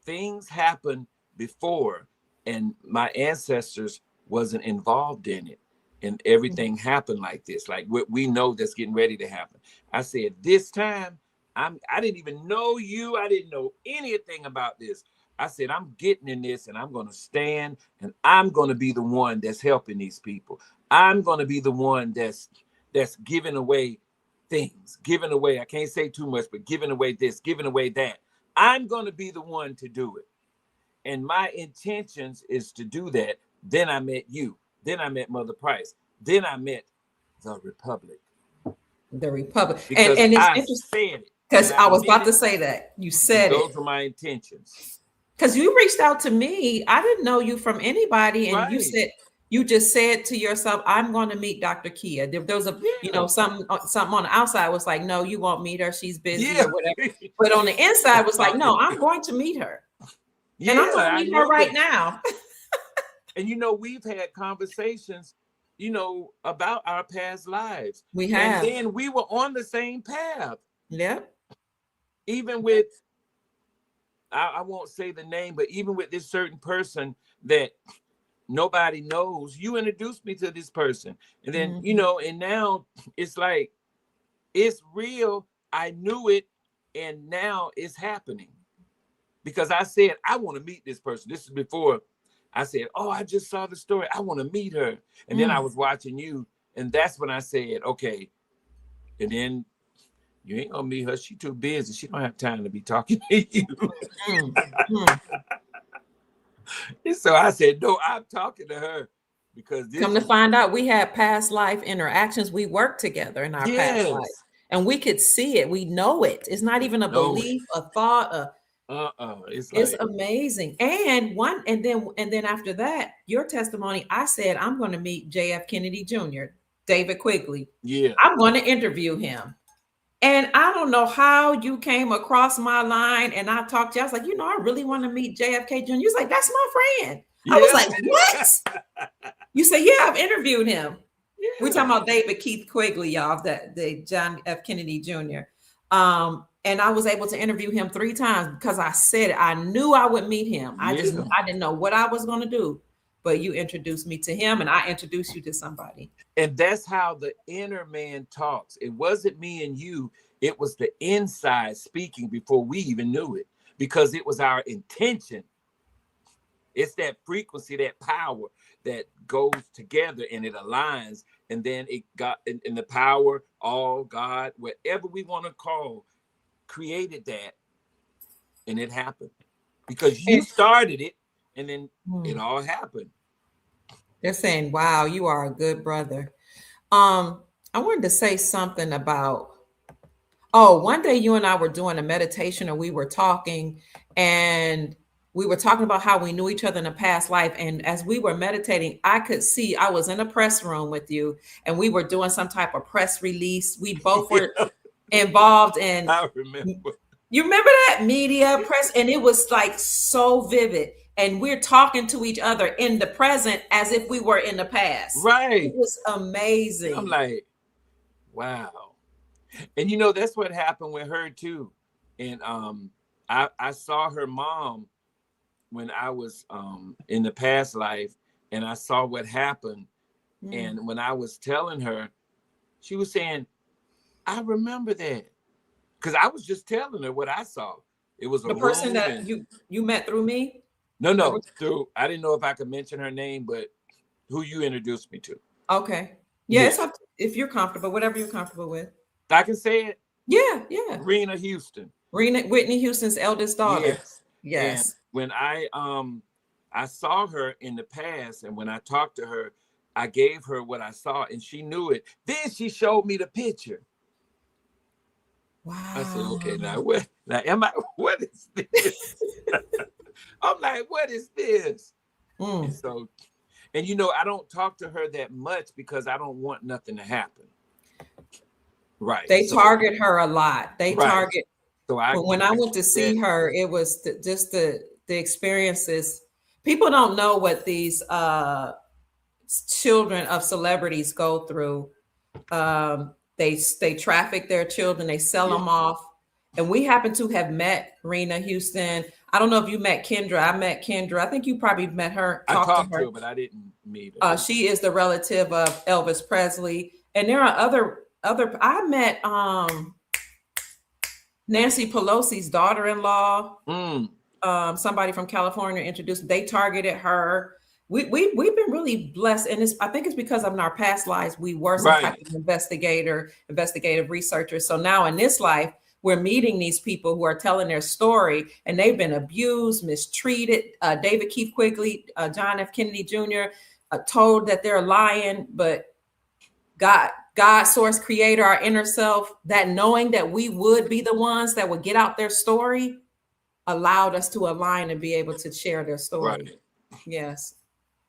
things happen before, and my ancestors wasn't involved in it, and everything happened like this, like what we know that's getting ready to happen. I said this time I didn't even know you. I didn't know anything about this. I said, I'm getting in this and I'm going to stand and I'm going to be the one that's helping these people. I'm going to be the one that's giving away things, giving away. I can't say too much, but giving away this, giving away that. I'm going to be the one to do it. And my intentions is to do that. Then I met you. Then I met Mother Price. Then I met the Republic. The Republic. Because and it's I interesting said it. because I was about to say that. You said those it. were my intentions. Because you reached out to me. I didn't know you from anybody. And Right. you just said to yourself, I'm going to meet Dr. Kia. There was something on the outside was like, no, you won't meet her. She's busy or whatever. But on the inside was like, no, I'm going to meet her. And I'm going to meet her right now. And we've had conversations, about our past lives. We have. And then we were on the same path. Yep. Even with, I won't say the name, but even with this certain person that nobody knows, you introduced me to this person. And then, and now it's like, it's real. I knew it. And now it's happening. Because I said, I want to meet this person. This is before I said, oh, I just saw the story. I want to meet her. And then I was watching you. And that's when I said, okay. And then you ain't going to meet her. She too busy. She don't have time to be talking to you. And so I said, no, I'm talking to her. Because come to find out, we had past life interactions. We worked together in our past life. And we could see it. We know it. It's not even a belief, a thought, it's amazing. And then after that, your testimony, I said, I'm going to meet JF Kennedy Jr., David Quigley. Yeah. I'm going to interview him. And I don't know how you came across my line and I talked to you. I was like, I really want to meet JFK Jr. You was like, that's my friend. Yeah. I was like, what? You said, yeah, I've interviewed him. Yeah. We're talking about David Keith Quigley, y'all, the John F. Kennedy Jr. And I was able to interview him 3 times because I said I knew I would meet him. I didn't know what I was going to do, but you introduced me to him and I introduced you to somebody. And that's how the inner man talks. It wasn't me and you. It was the inside speaking before we even knew it, because it was our intention. It's that frequency, that power that goes together and it aligns. And then it got in the power, all God, whatever we want to call, created that. And it happened because you started it and then it all happened. They're saying, wow, you are a good brother. I wanted to say something about, one day you and I were doing a meditation and we were talking about how we knew each other in a past life. And as we were meditating, I could see I was in a press room with you and we were doing some type of press release. We both were involved in, I remember. You remember that media press? And it was like so vivid. And we're talking to each other in the present as if we were in the past. Right. It was amazing. I'm like, wow. And that's what happened with her too. And I saw her mom when I was in the past life, and I saw what happened. And when I was telling her, she was saying, I remember that. Because I was just telling her what I saw. It was the person that you met through me? No, through, I didn't know if I could mention her name, but who you introduced me to. Okay. Yeah, it's up if you're comfortable, whatever you're comfortable with. I can say it? Yeah. Rena Houston. Whitney Houston's eldest daughter. Yes. And when I saw her in the past, and when I talked to her, I gave her what I saw and she knew it. Then she showed me the picture. Wow. I said, okay, now what is this? I'm like, what is this? And so, and I don't talk to her that much because I don't want nothing to happen. Right. They target her a lot. They target. So when I went to see her, it was just the experiences, People don't know what these children of celebrities go through. They traffic their children, they sell Yeah. them off. And we happen to have met Rena Houston. I don't know if you met Kendra. I met Kendra. I think you probably met her, I talked to talked to her. her, but I didn't meet her. She is the relative of Elvis Presley. And there are other I met Nancy Pelosi's daughter-in-law. Somebody from California introduced, they targeted her. We've been really blessed, and I think it's because of in our past lives we were some type of investigative researchers. So now in this life, we're meeting these people who are telling their story, and they've been abused, mistreated. David Keith Quigley, John F. Kennedy Jr. Told that they're lying, but God, source, creator, our inner self, that knowing that we would be the ones that would get out their story, allowed us to align and be able to share their story. Right.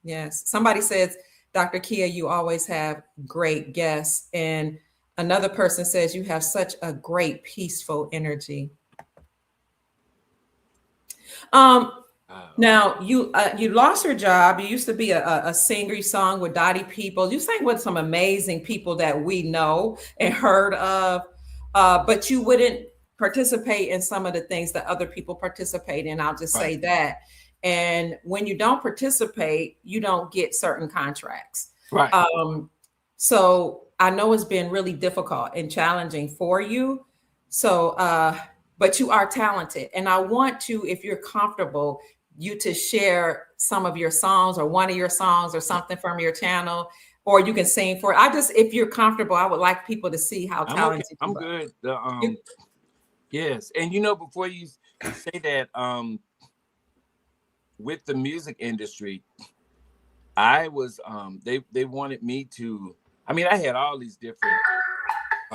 Yes. Somebody says, Dr. Kia, you always have great guests. And another person says you have such a great, peaceful energy. Now you lost your job. You used to be a singer. You sang with Dottie People. You sang with some amazing people that we know and heard of, but you wouldn't participate in some of the things that other people participate in. I'll just say that. And when you don't participate, you don't get certain contracts. Right. So I know it's been really difficult and challenging for you. So, but you are talented. And I want to, if you're comfortable, you to share some of your songs or one of your songs or something from your channel, or you can sing for it. If you're comfortable, I would like people to see how talented you are. I'm good. Yes. And before you say that, with the music industry, I was they wanted me to, I had all these different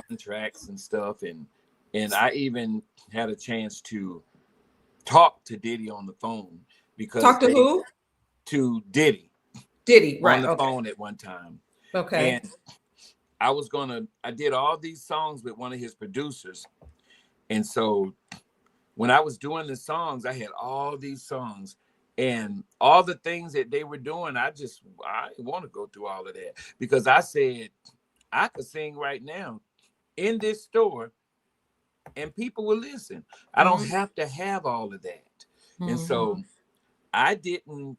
contracts and stuff, and I even had a chance to talk to Diddy on the phone, because talk to who? To Diddy, right, on the phone at one time. Okay. And I did all these songs with one of his producers. And so when I was doing the songs, I had all these songs and all the things that they were doing. I didn't want to go through all of that, because I said, I could sing right now in this store and people will listen. I don't have to have all of that. And so I didn't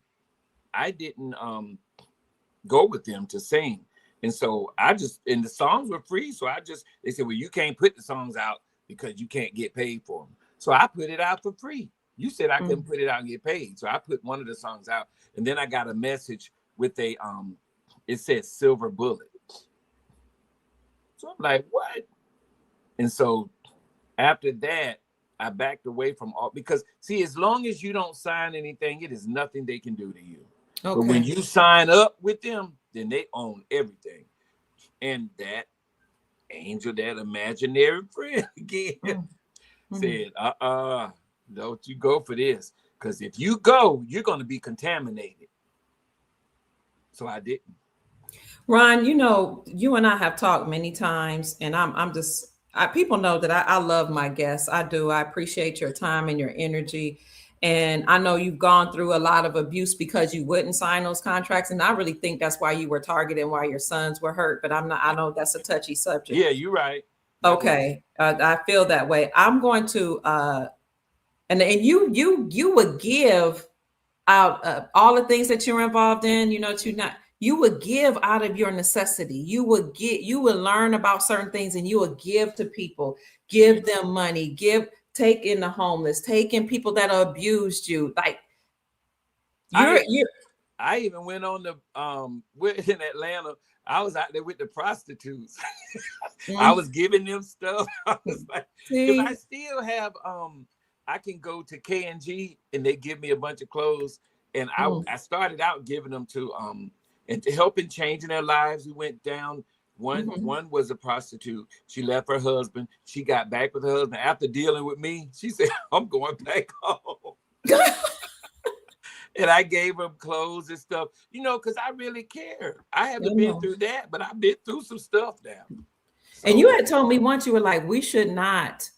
go with them to sing. And so and the songs were free. So they said, well, you can't put the songs out because you can't get paid for them. So I put it out for free. You said I couldn't put it out and get paid. So I put one of the songs out, and then I got a message with it said Silver Bullet. So I'm like, what? And so after that, I backed away from all, because see, as long as you don't sign anything, it is nothing they can do to you. Okay. But when you sign up with them, then they own everything. And that angel, that imaginary friend again, said, don't you go for this. Because if you go, you're going to be contaminated. So I didn't. Ron, you and I have talked many times, and people know that I love my guests. I do. I appreciate your time and your energy. And I know you've gone through a lot of abuse because you wouldn't sign those contracts. And I really think that's why you were targeted and why your sons were hurt. But I know that's a touchy subject. Yeah, you're right. Okay. I feel that way. I'm going to, and you would give out all the things that you're involved in, you would give out of your necessity. You would learn about certain things, and you would give to people, give them money, take in the homeless, take in people that abused you. Like I even went on in Atlanta. I was out there with the prostitutes. I was giving them stuff. I was like, because I still have I can go to K&G and they give me a bunch of clothes, and I started out giving them to and to help in changing their lives. We went down. One was a prostitute. She left her husband. She got back with her husband. After dealing with me, she said, I'm going back home. And I gave her clothes and stuff, because I really care. I haven't been through that, but I've been through some stuff now. So, and you had told me once, you were like, we should not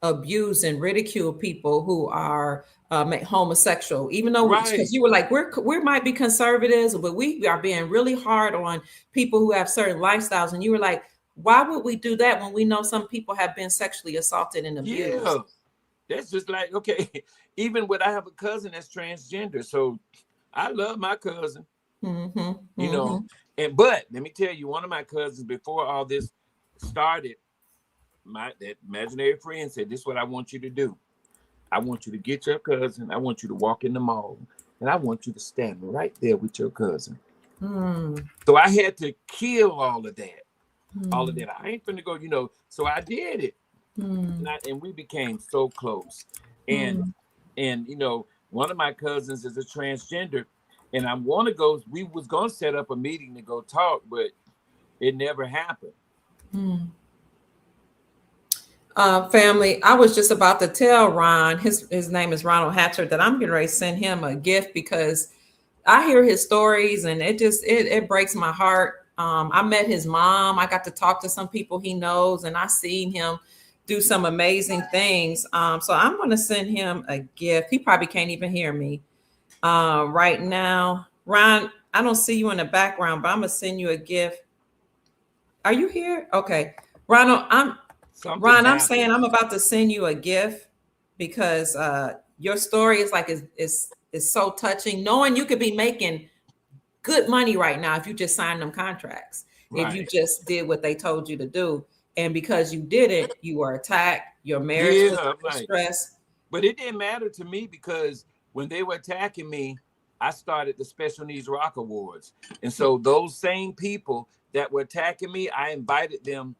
abuse and ridicule people who are homosexual, even though Right. because you were like we might be conservatives, but we are being really hard on people who have certain lifestyles, and you were like, why would we do that when we know some people have been sexually assaulted and abused? Yeah. That's just like, okay, even when I have a cousin that's transgender, so I love my cousin, you know, but let me tell you, one of my cousins before all this started, that imaginary friend said, "This is what I want you to do. I want you to get your cousin. I want you to walk in the mall, and I want you to stand right there with your cousin." So I had to kill all of that. All of that. I ain't finna go, So I did it, and we became so close. And one of my cousins is a transgender, and I want to go. We was gonna set up a meeting to go talk, but it never happened. Family, I was just about to tell Ron, his name is Ronaldhatcher, that I'm getting ready to send him a gift because I hear his stories and it breaks my heart. I met his mom. I got to talk to some people he knows, and I seen him do some amazing things. So I'm going to send him a gift. He probably can't even hear me right now. Ron, I don't see you in the background, but I'm going to send you a gift. Are you here? Okay. Ronald, I'm saying I'm about to send you a gift because your story is like is so touching. Knowing you could be making good money right now if you just signed them contracts, Right. if you just did what they told you to do, and because you didn't, you were attacked. Your marriage was under stress. But it didn't matter to me because when they were attacking me, I started the Special Needs Rock Awards, and so those same people that were attacking me, I invited them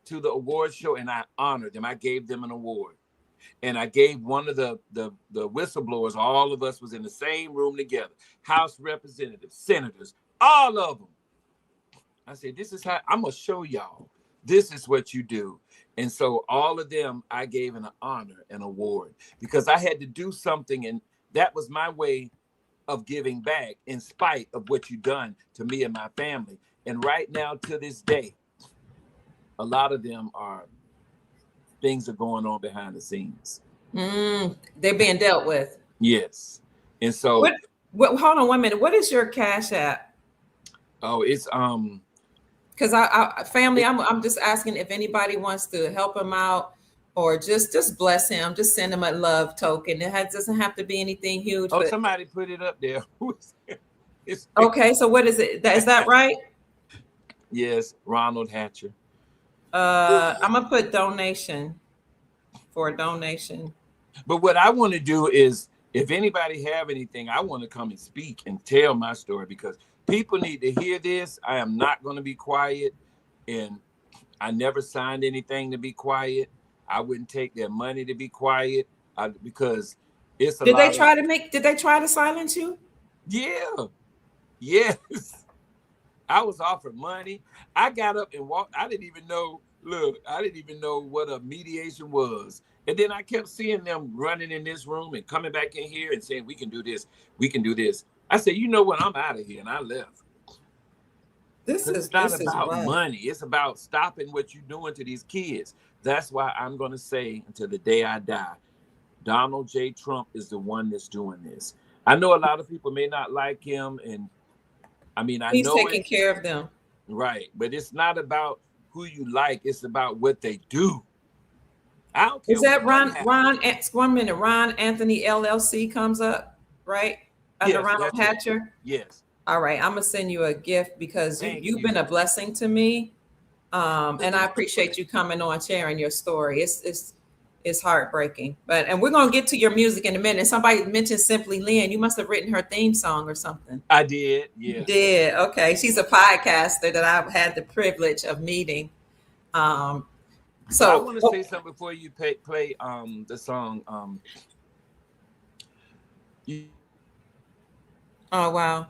to the award show and I honored them. I gave them an award. And I gave one of the whistleblowers, all of us was in the same room together, House representatives, senators, all of them. I said, this is how I'm going to show y'all. This is what you do. And so all of them, I gave an honor, an award, because I had to do something. And that was my way of giving back in spite of what you done to me and my family. And right now, to this day, a lot of them things are going on behind the scenes. They're being dealt with. Yes. And so hold on 1 minute. What is your Cash App? Oh, it's because family, I'm just asking if anybody wants to help him out or just bless him, just send him a love token. Doesn't have to be anything huge. Oh, somebody put it up there. Okay, so what is it? Is that right? Yes, Ronald Hatcher. I'm gonna put donation for a donation. But what I want to do is, if anybody have anything, I want to come and speak and tell my story because people need to hear this. I am not going to be quiet, and I never signed anything to be quiet. I wouldn't take their money to be quiet because it's a lot. Did they try to silence you? Yeah. Yes. I was offered money. I got up and walked. I didn't even know what a mediation was. And then I kept seeing them running in this room and coming back in here and saying, we can do this. We can do this. I said, you know what? I'm out of here. And I left. It's not about money. It's about stopping what you're doing to these kids. That's why I'm going to say until the day I die, Donald J. Trump is the one that's doing this. I know a lot of people may not like him. And I mean, he's taking care of them. Right. But it's not about who you like. It's about what they do. I don't care. Is that Ron 1 minute, Rahn Anthoni LLC comes up, right? Under Ronald Hatcher? Yes. All right. I'm going to send you a gift because you've been a blessing to me. And I appreciate you coming on, sharing your story. It's heartbreaking. And we're going to get to your music in a minute. Somebody mentioned Simply Lynn. You must have written her theme song or something. I did. Yeah. You did. Okay. She's a podcaster that I've had the privilege of meeting. So I want to say something before you play the song. Oh, wow.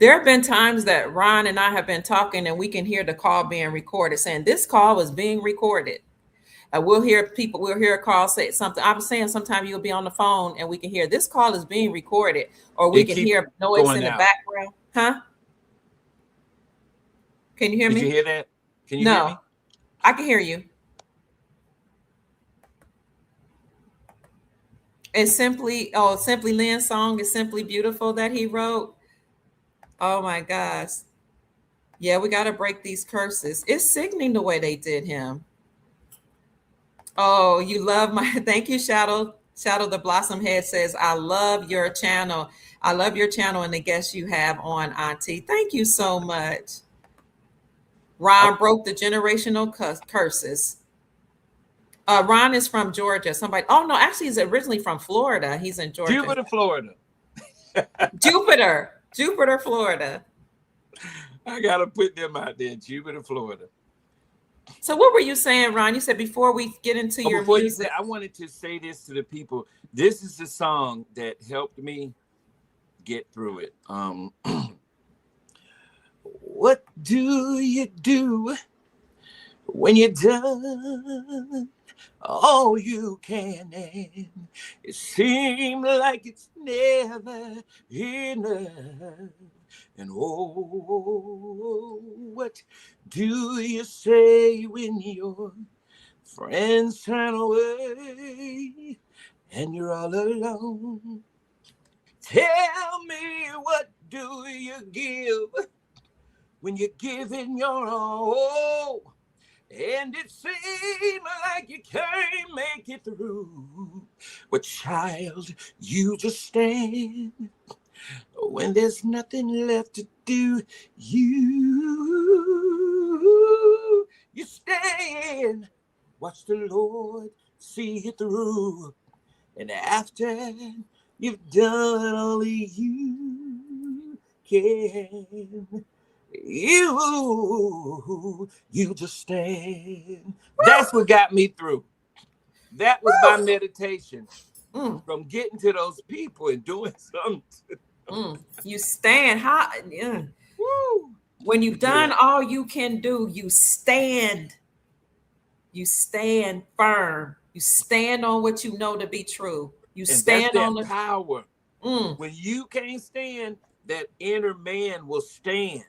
There have been times that Ron and I have been talking and we can hear the call being recorded saying this call was being recorded. We'll hear a call say something. I was saying sometimes you'll be on the phone and we can hear this call is being recorded, or we can hear noise in the background. Huh? Can you hear me? Did you hear that? Can you hear me? I can hear you. It's Simply Lynn's song is Simply Beautiful that he wrote. Oh my gosh. Yeah, we got to break these curses. It's sickening the way they did him. Oh, you love my thank you, Shadow. Shadow the Blossom Head says, I love your channel. I love your channel and the guests you have on, Auntie. Thank you so much. I, Ron broke the generational curses. Ron is from Georgia. Somebody, oh no, actually, he's originally from Florida. He's in Georgia. Jupiter, Florida. Jupiter, Florida. I gotta put them out there, Jupiter, Florida. So, what were you saying, Ron? You said before we get into Oh, your before you music. say, I wanted to say this to the people. This is the song that helped me get through it. What do you do when you're done all you can, and it seems like it's never enough? And oh, what do you say when your friends turn away and you're all alone? Tell me, what do you give when you're giving your all, and it seems like you can't make it through? But child, you just stand when there's nothing left to do. You stand, watch the Lord see you through, and after you've done all you can, you just stand. That's what got me through. That was my meditation from getting to those people and doing something. You stand high. Yeah. Woo. When you've done Yeah. all you can do, you stand. You stand firm. You stand on what you know to be true. You And that's stand on that the. power. Mm, When you can't stand, that inner man will stand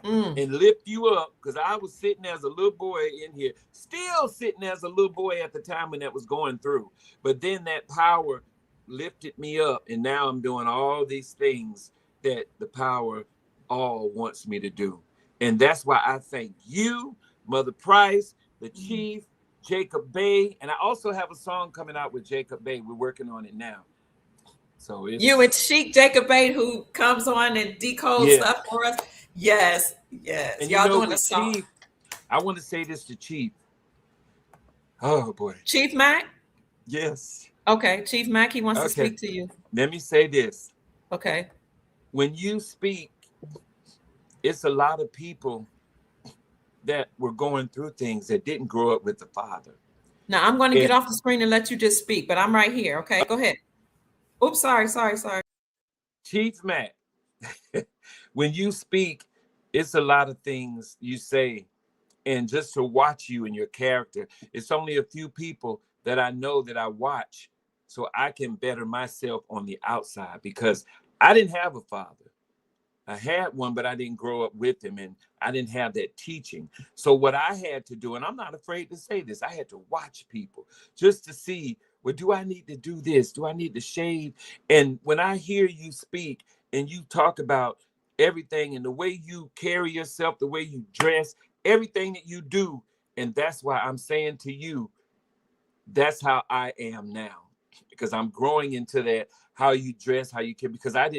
mm. and lift you up. Because I was sitting as a little boy in here, still sitting as a little boy at the time when that was going through. But then that power lifted me up, and now I'm doing all these things that the power all wants me to do. And that's why I thank you, Mother Price, the Chief, Jacob Bay. And I also have a song coming out with Jacob Bay. We're working on it now. So You it's, and Sheik Jacob Bate, who comes on and decodes yeah. stuff for us. Yes, yes. And you Y'all know, doing a with song. Chief, I want to say this to Chief. Oh boy. Chief Mac? Yes. Okay, Chief Mac, he wants to Okay. speak to you. Let me say this. Okay. When you speak, it's a lot of people that were going through things that didn't grow up with the Father. Now I'm going to get And off the screen and let you just speak, but I'm right here. Okay, go ahead. Oops, sorry. Chief Matt, when you speak, it's a lot of things you say. And just to watch you and your character, it's only a few people that I know that I watch so I can better myself on the outside, because I didn't have a father. I had one, but I didn't grow up with him, and I didn't have that teaching. So what I had to do, and I'm not afraid to say this, I had to watch people just to see, well, do I need to do this? Do I need to shave? And when I hear you speak and you talk about everything and the way you carry yourself, the way you dress, everything that you do, and that's why I'm saying to you, that's how I am now, because I'm growing into that, how you dress, how you can, because I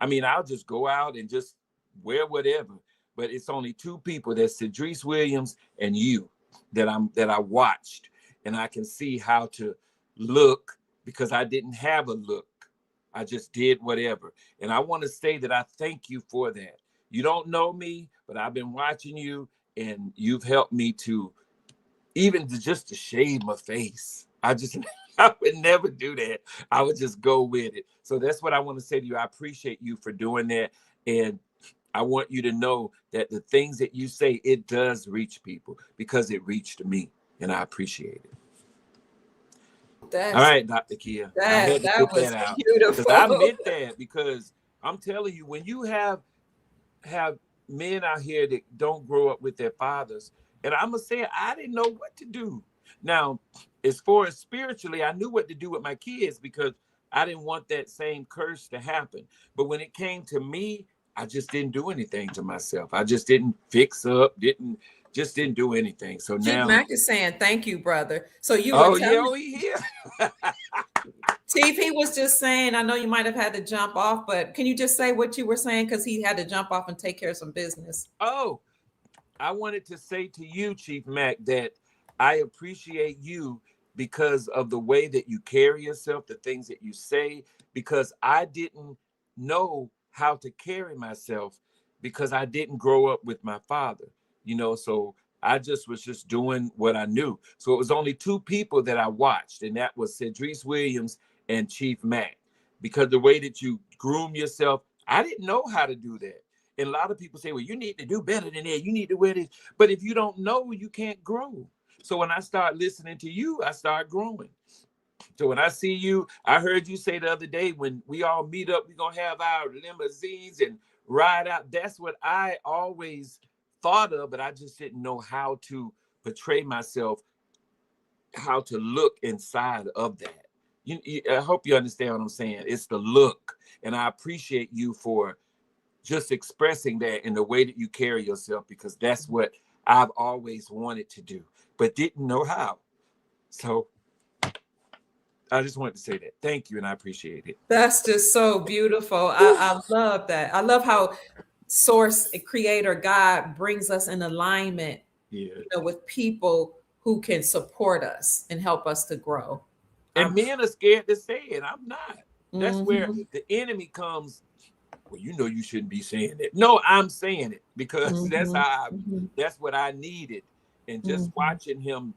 mean, I'll just go out and just wear whatever, but it's only two people, that's Cedrice Williams and you, that I watched, and I can see how to look, because I didn't have a look. I just did whatever. And I want to say that I thank you for that. You don't know me, but I've been watching you, and you've helped me to, even just to shave my face. I would never do that. I would just go with it. So that's what I want to say to you. I appreciate you for doing that. And I want you to know that the things that you say, it does reach people, because it reached me, and I appreciate it. All That's right, Dr. Kia. I that had to that put was that out, because I beautiful. meant that, because I'm telling you, when you have men out here that don't grow up with their fathers, and I'm gonna say I didn't know what to do. Now, as far as spiritually, I knew what to do with my kids, because I didn't want that same curse to happen. But when it came to me, I just didn't do anything to myself. I just didn't fix up, didn't do anything. So Chief now, Mack is saying, thank you, brother. So you were oh yeah, telling he here. Chief, he was just saying, I know you might have had to jump off, but can you just say what you were saying? Because he had to jump off and take care of some business. Oh, I wanted to say to you, Chief Mack, that I appreciate you because of the way that you carry yourself, the things that you say, because I didn't know how to carry myself because I didn't grow up with my father, so I was just doing what I knew. So it was only two people that I watched, and that was Cedrice Williams and Chief Mack, because the way that you groom yourself, I didn't know how to do that. And a lot of people say, well, you need to do better than that. You need to wear this. But if you don't know, you can't grow. So when I start listening to you, I start growing. So when I see you, I heard you say the other day, when we all meet up, we're going to have our limousines and ride out. That's what I always thought of, but I just didn't know how to portray myself, how to look inside of that. I hope you understand what I'm saying. It's the look. And I appreciate you for just expressing that in the way that you carry yourself, because that's what I've always wanted to do, but didn't know how. So I just wanted to say that. Thank you, and I appreciate it. That's just so beautiful. I love that. I love how Source, Creator, God brings us in alignment, with people who can support us and help us to grow. And men are scared to say it. I'm not. That's where the enemy comes. Well, you shouldn't be saying it. No, I'm saying it because that's what I needed. And just watching him,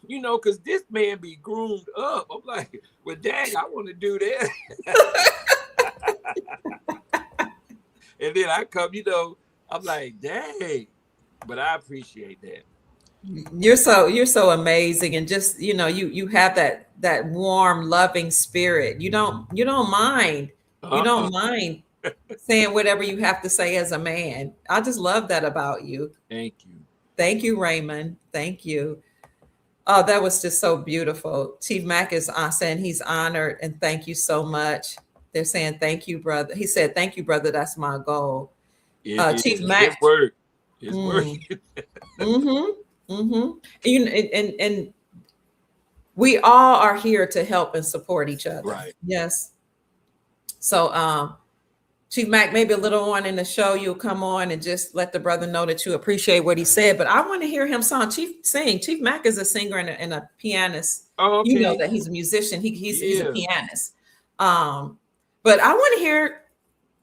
because this man be groomed up. I'm like, well, dang, I want to do that. And then I come, I'm like, dang. But I appreciate that. You're so amazing, and just you have that warm, loving spirit. You don't mind. You don't mind saying whatever you have to say as a man. I just love that about you. Thank you, Raymond. Thank you. Oh, that was just so beautiful. Chief Mack is saying he's honored and thank you so much. They're saying thank you, brother. He said, thank you, brother. That's my goal. Chief Mack. His word. And we all are here to help and support each other. Right. Yes. So Chief Mack, maybe a little on in the show, you'll come on and just let the brother know that you appreciate what he said. But I want to hear him sing. Chief Mack is a singer and a pianist. Oh, okay. You know that he's a musician. He's a pianist. But I want to hear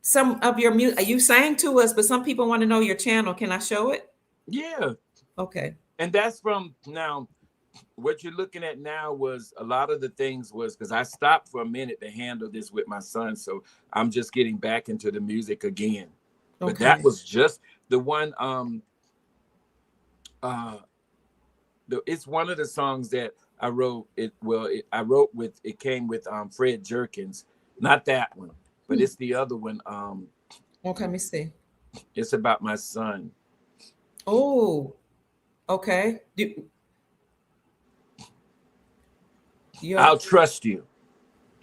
some of your music. You sang to us, but some people want to know your channel. Can I show it? Yeah. Okay. And that's from now. What you're looking at now was a lot of the things was because I stopped for a minute to handle this with my son. So I'm just getting back into the music again. But that was just the one. It's one of the songs that I wrote. It came with Fred Jerkins. Not that one, but it's the other one. Okay, let me see. It's about my son. Oh, okay. I'll trust you.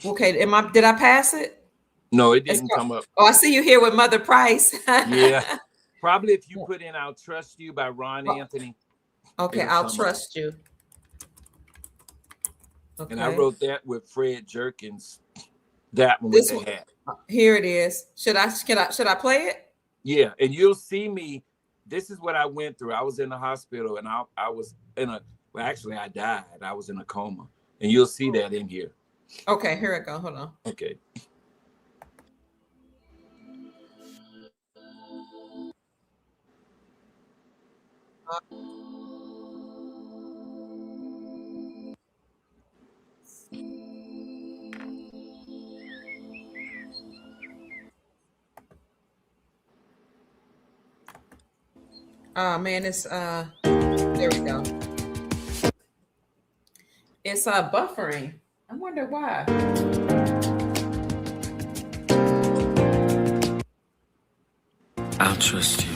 Okay, did I pass it? No, it didn't come up. Oh, I see you here with Mother Price. Yeah, probably if you put in "I'll Trust You" by Rahn Anthony. Okay, I'll trust you. Okay. And I wrote that with Fred Jerkins. That one with the hat. Here it is. Should I play it? Yeah, and you'll see me. This is what I went through. I was in the hospital, and I was in a. Well, actually, I died. I was in a coma. And you'll see that in here. Okay, here it go. Hold on. Okay. Oh man, it's there we go. It's buffering. I wonder why. I'll trust you.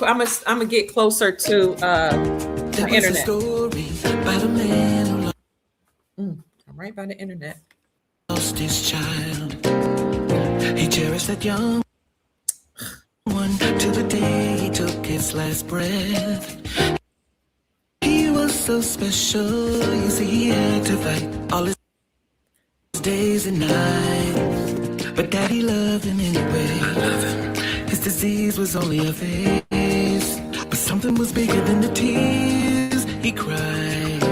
I'm gonna get closer to my internet. Story about a man who I'm right by the internet. lost his child. He cherished that young one to the day he took his last breath. He was so special, you see, he had to fight all his days and nights. But Daddy loved him anyway. I love him. His disease was only a phase, but something was bigger than the tears he cried.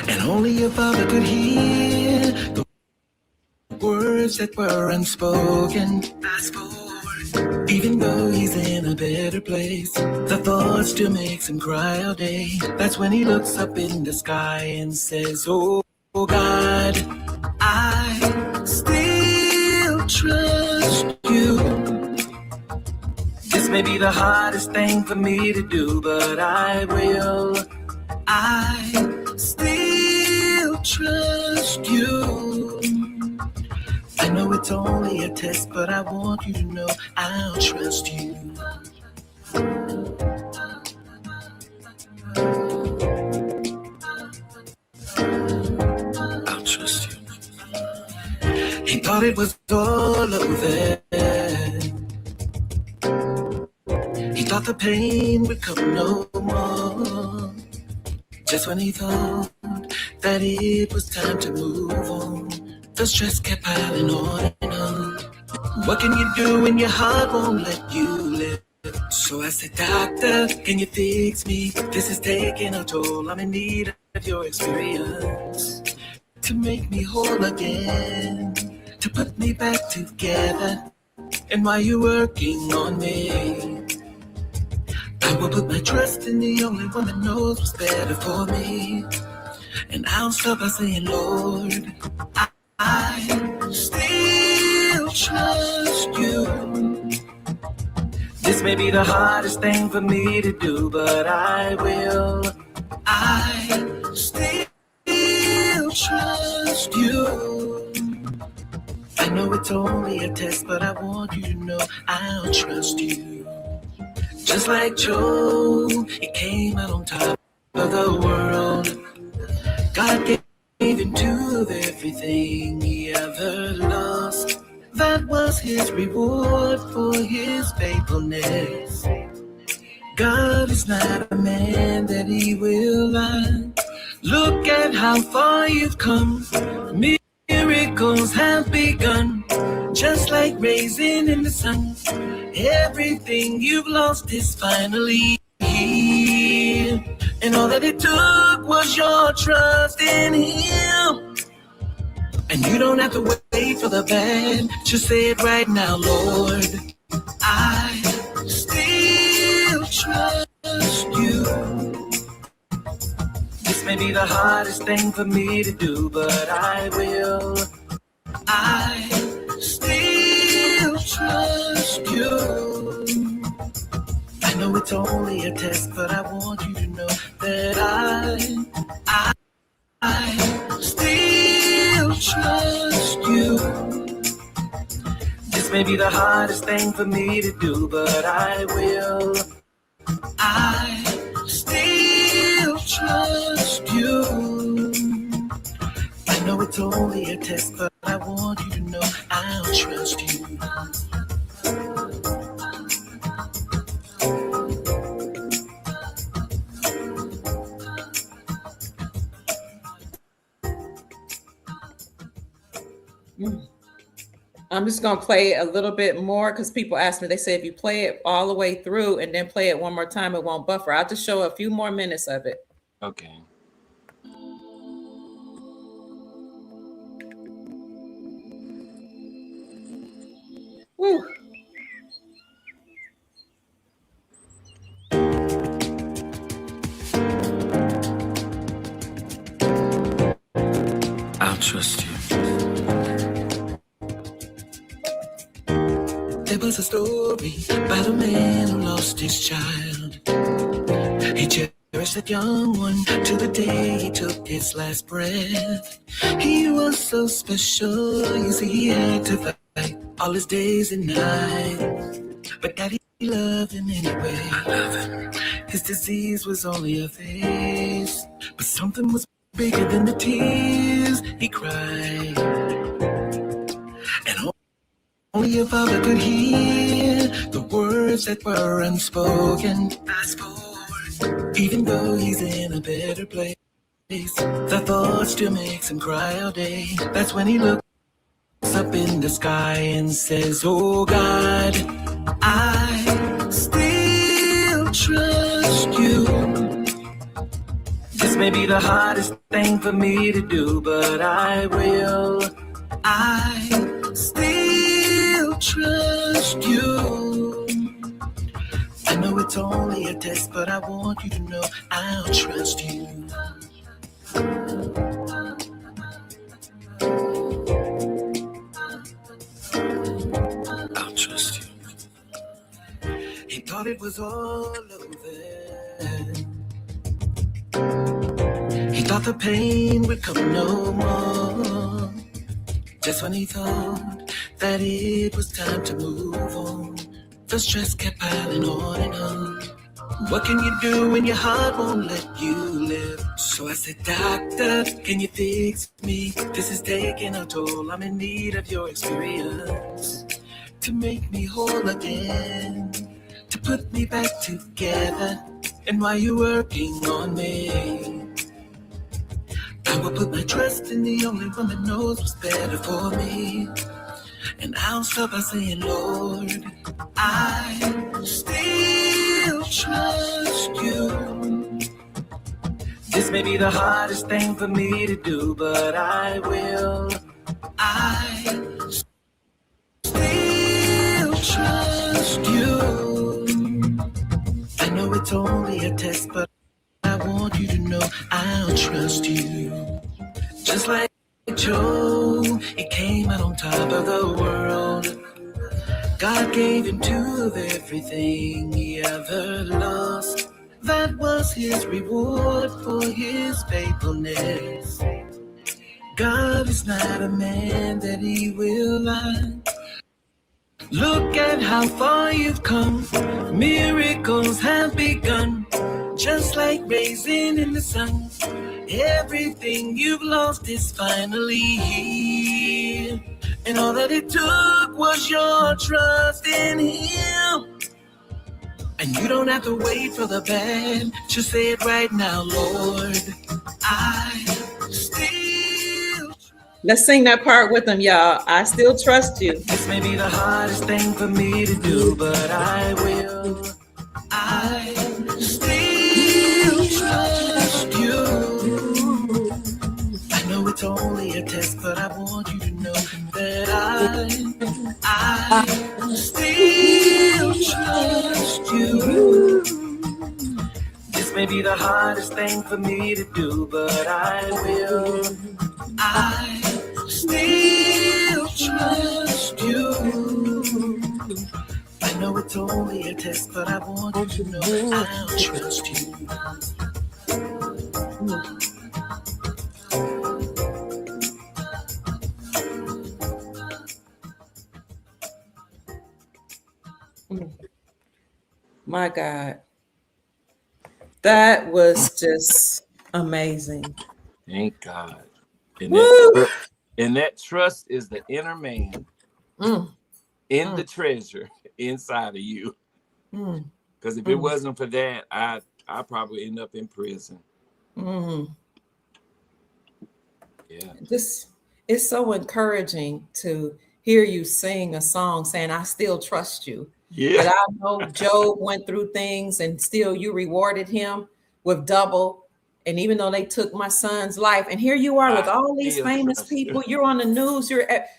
And only a father could hear the words that were unspoken. Fast forward, even though he's in a better place, the thought still makes him cry all day. That's when he looks up in the sky and says, oh God, I still trust you. This may be the hardest thing for me to do, but I will. I still trust you. I know it's only a test, but I want you to know I'll trust you. I'll trust you. He thought it was all over. He thought the pain would come no more. Just when he thought that it was time to move on, the stress kept piling on and on. What can you do when your heart won't let you live? So I said, doctor, can you fix me? This is taking a toll. I'm in need of your experience to make me whole again, to put me back together. And while you're working on me, I will put my trust in the only one that knows what's better for me. And I'll start by saying, Lord, I still trust you. This may be the hardest thing for me to do, but I will. I still trust you. I know it's only a test, but I want you to know I'll trust you. Just like Job, he came out on top of the world. God gave him to everything he ever lost. That was his reward for his faithfulness. God is not a man that he will lie. Look at how far you've come. Miracles have begun. Just like raising in the sun. Everything you've lost is finally here. And all that it took was your trust in him. And you don't have to wait for the bad. Just say it right now, Lord. I still trust you. This may be the hardest thing for me to do, but I will. I still trust you. I know it's only a test, but I want you to know that I still trust you. This may be the hardest thing for me to do, but I will. I still trust you. I know it's only a test, but I want you to know I'll trust you. I'm just going to play a little bit more because people ask me, they say if you play it all the way through and then play it one more time, it won't buffer. I'll just show a few more minutes of it. Okay. Woo. I'll trust you. There was a story about a man who lost his child. He cherished that young one to the day he took his last breath. He was so special, you see, he had to fight all his days and nights. But Daddy loved him anyway. I love him. His disease was only a phase, but something was bigger than the tears he cried. And only a father could hear the words that were unspoken. Fast forward, even though he's in a better place, the thought still makes him cry all day. That's when he looks up in the sky and says, oh God, I still trust you. This may be the hardest thing for me to do, but I will. I still trust you. I know it's only a test, but I want you to know I'll trust you. I'll trust you. He thought it was all over. He thought the pain would come no more. Just when he thought that it was time to move on, the stress kept piling on and on. What can you do when your heart won't let you live? So I said, doctor, can you fix me? This is taking a toll. I'm in need of your experience to make me whole again, to put me back together. And while you're working on me, I will put my trust in the only one that knows what's better for me. And I'll start by saying, Lord, I still trust you. This may be the hardest thing for me to do, but I will. I still trust you. I know it's only a test, but I want you to know I'll trust you. Just like Job, he came out on top of the world. God gave him two of everything he ever lost. That was his reward for his faithfulness. God is not a man that he will lie. Look at how far you've come. Miracles have begun. Just like raising in the sun. Everything you've lost is finally here. And all that it took was your trust in him. And you don't have to wait for the bad. Just say it right now, Lord. I still. Let's sing that part with them, y'all. I still trust you. This may be the hardest thing for me to do, but I will. I still trust you. I know it's only a test, but I want you to know that I still trust you. This may be the hardest thing for me to do, but I will. I still trust you. I know it's only a test, but I want you to know I'll trust you. My God. That was just amazing. Thank God. Woo! And that trust is the inner man in the treasure inside of you. Because if it wasn't for that, I probably end up in prison. Yeah. This is so encouraging to hear you sing a song saying, I still trust you. Yeah. But I know Job went through things and still you rewarded him with double. And even though they took my son's life, and here you are with all these famous people, you're on the news, you're at,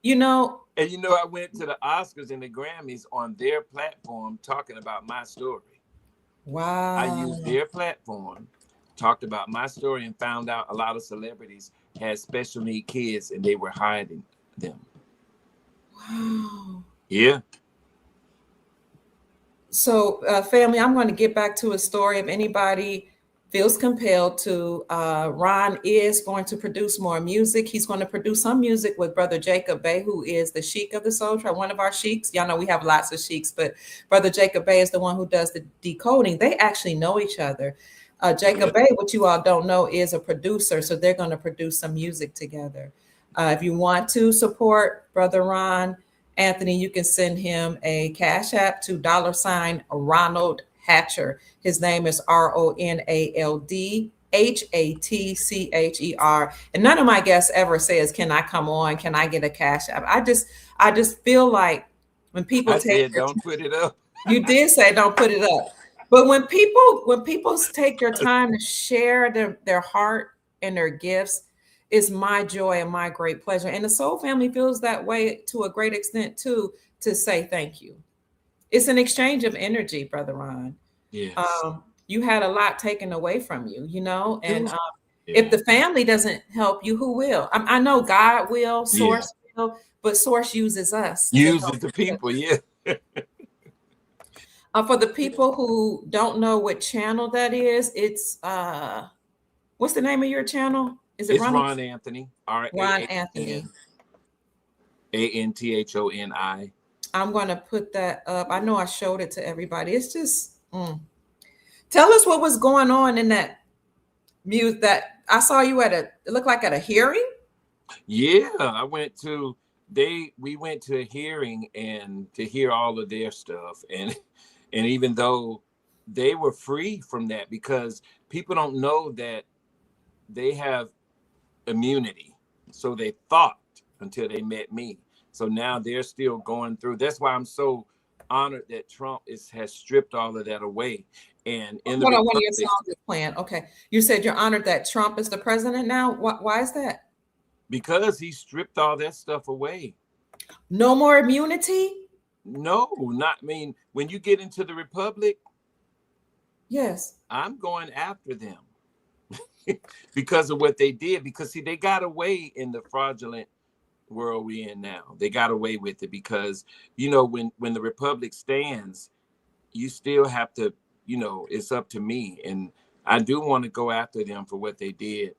you know. And you know, I went to the Oscars and the Grammys on their platform talking about my story. Wow. I used their platform, talked about my story, and found out a lot of celebrities had special need kids and they were hiding them. Wow. Yeah. So, family, I'm going to get back to a story. If anybody feels compelled to, Ron is going to produce more music. He's going to produce some music with Brother Jacob Bay, who is the Sheik of the Soul Tribe, one of our sheiks. Y'all know we have lots of sheiks, but Brother Jacob Bay is the one who does the decoding. They actually know each other. Jacob Bay, what you all don't know, is a producer, so they're going to produce some music together. If you want to support Brother Rahn Anthony, you can send him a cash app to $Ronald Hatcher. His name is RONALDHATCHER. And none of my guests ever says, "Can I come on? Can I get a cash app?" I just feel like when people don't put it up. You did say don't put it up. But when people take their time to share their heart and their gifts, it's my joy and my great pleasure. And the Soul family feels that way to a great extent too, to say thank you. It's an exchange of energy, Brother Ron. Yes. You had a lot taken away from you, and if the family doesn't help you, who will? I know God will, Source will, but Source uses us. Uses the people, yeah. For the people who don't know what channel that is, it's what's the name of your channel? Is it Rahn Anthony? Rahn Anthony. ANTHONI. I'm going to put that up. I know I showed it to everybody. It's just tell us what was going on in that music that I saw you it looked like at a hearing. Yeah, we went to a hearing and to hear all of their stuff. And even though they were free from that, because people don't know that they have immunity. So they thought until they met me. So now they're still going through. That's why I'm so honored that Trump has stripped all of that away. And in the one of your songs is playing. Okay. You said you're honored that Trump is the president now. Why is that? Because he stripped all that stuff away. No more immunity? No, when you get into the Republic, yes, I'm going after them because of what they did. Because see, they got away in the fraudulent world we're in now. They got away with it because, when the Republic stands, you still have to, it's up to me. And I do want to go after them for what they did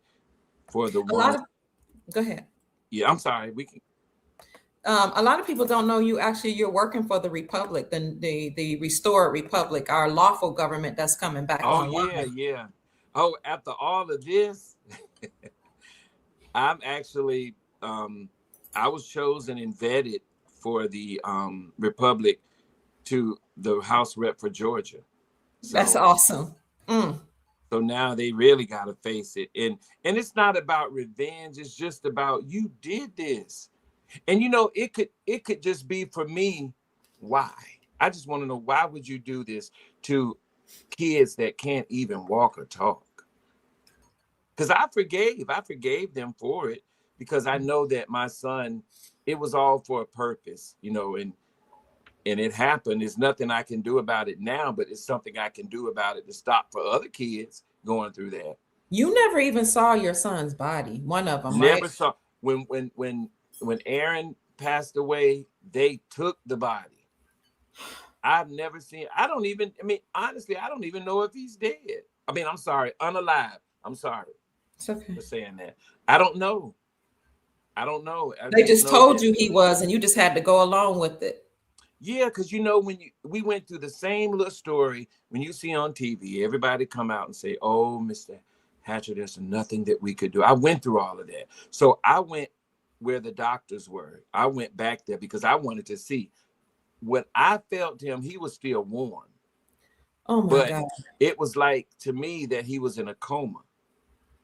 for the one. Go ahead. Yeah, I'm sorry. We can. A lot of people don't know you're working for the Republic, the restored Republic, our lawful government that's coming back online. Yeah. Oh, after all of this, I'm actually, I was chosen and vetted for the Republic to the House Rep for Georgia. So, that's awesome. So now they really got to face it. And it's not about revenge. It's just about, you did this. And it could just be for me. Why? I just want to know, why would you do this to kids that can't even walk or talk? Because I forgave them for it, because I know that my son, it was all for a purpose, and it happened. There's nothing I can do about it now, but it's something I can do about it to stop for other kids going through that. You never even saw your son's body. One of them, never right? saw. When Aaron passed away, they took the body. I've never seen. Honestly, I don't even know if he's dead. I'm sorry, unalive. I'm sorry. It's okay for saying that. I don't know. They just told you he was, and you just had to go along with it. Yeah, because we went through the same little story. When you see on TV, everybody come out and say, "Oh, Mr. Hatcher, there's nothing that we could do." I went through all of that. So I went where the doctors were. I went back there because I wanted to see. When I felt him, he was still warm. Oh my God. It was like, to me, that he was in a coma.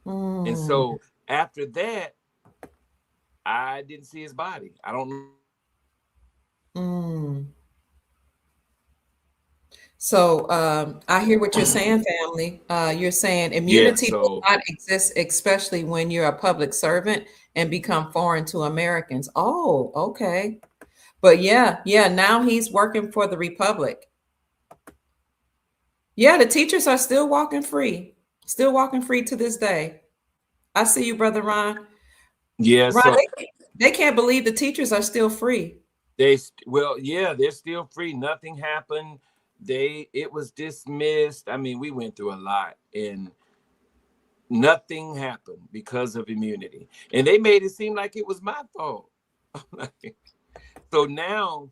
And so after that, I didn't see his body. I don't know. So I hear what you're saying, family. You're saying immunity will not exist, especially when you're a public servant and become foreign to Americans. Oh, okay. But yeah, now he's working for the Republic. Yeah, the teachers are still walking free to this day. I see you, Brother Ron. Yeah, Ron, they can't believe the teachers are still free. They're still free. Nothing happened. It was dismissed. We went through a lot, and nothing happened because of immunity. And they made it seem like it was my fault. So now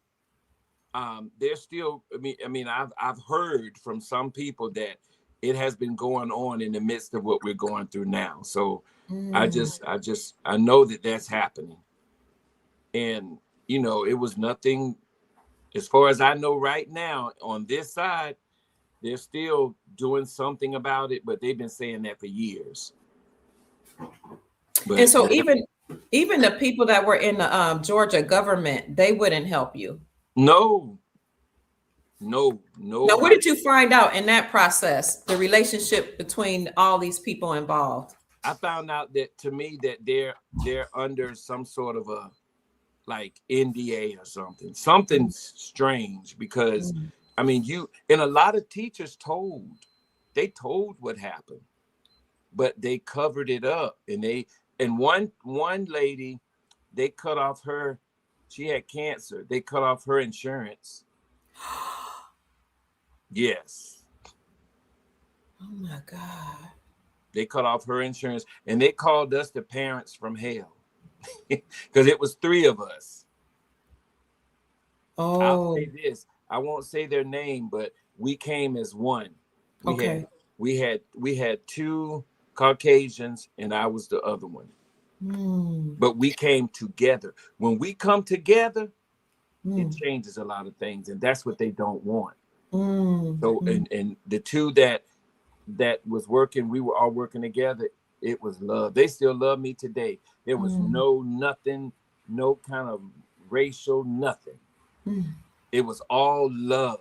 they're still, I've heard from some people that it has been going on in the midst of what we're going through now. So I know that that's happening. And, it was nothing, as far as I know right now on this side, they're still doing something about it, but they've been saying that for years. And so even the people that were in the Georgia government, they wouldn't help you. No. Now, what did you find out in that process, the relationship between all these people involved? I found out that, to me, that they're under some sort of a like NDA or something strange, because and a lot of teachers told what happened, but they covered it up. And one lady, they cut off her, she had cancer. They cut off her insurance. Yes. Oh my God. They cut off her insurance, and they called us the parents from hell, because it was 3 of us. Oh. I'll say this. I won't say their name, but we came as one. We had 2 Caucasians, and I was the other one. But we came together. When we come together, it changes a lot of things, and that's what they don't want. So and the 2 that was working, we were all working together. It was love. They still love me today. There was nothing, no kind of racial, nothing. It was all love.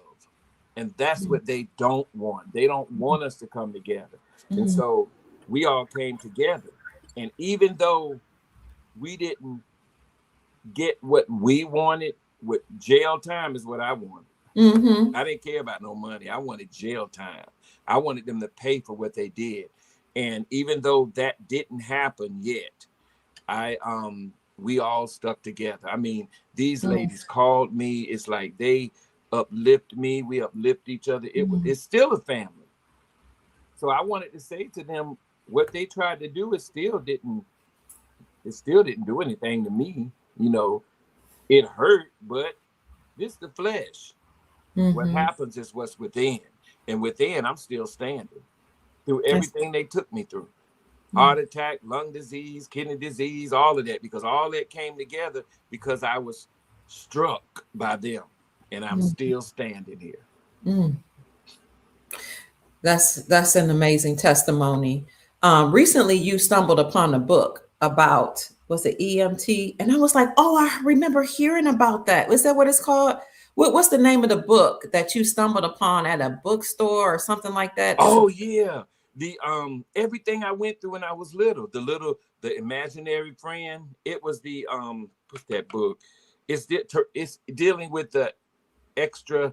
And that's what they don't want. They don't want us to come together. And so we all came together. And even though we didn't get what we wanted, with jail time is what I wanted. I didn't care about no money. I wanted jail time. I wanted them to pay for what they did. And even though that didn't happen yet, we all stuck together. These ladies called me. It's like they uplift me. We uplift each other. It's still a family. So I wanted to say to them, what they tried to do, it still didn't do anything to me. It hurt, but this the flesh. What happens is what's within. And within, I'm still standing through everything they took me through. Heart attack, lung disease, kidney disease, all of that, because all that came together because I was struck by them, and I'm still standing here. That's an amazing testimony. Recently, you stumbled upon a book about, was it EMT? And I was like, oh, I remember hearing about that. Is that what it's called? What's the name of the book that you stumbled upon at a bookstore or something like that? Oh, yeah. The everything I went through when I was little, the imaginary friend. It was the what's that book? It's dealing with the extra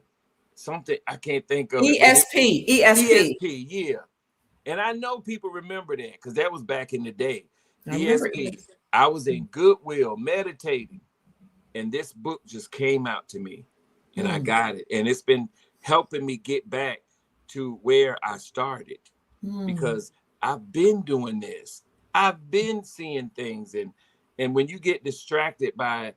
something, I can't think of ESP. ESP, yeah. And I know people remember that because that was back in the day. ESP. I was in Goodwill meditating, and this book just came out to me, and I got it, and it's been helping me get back to where I started. Because I've been doing this. I've been seeing things. And when you get distracted by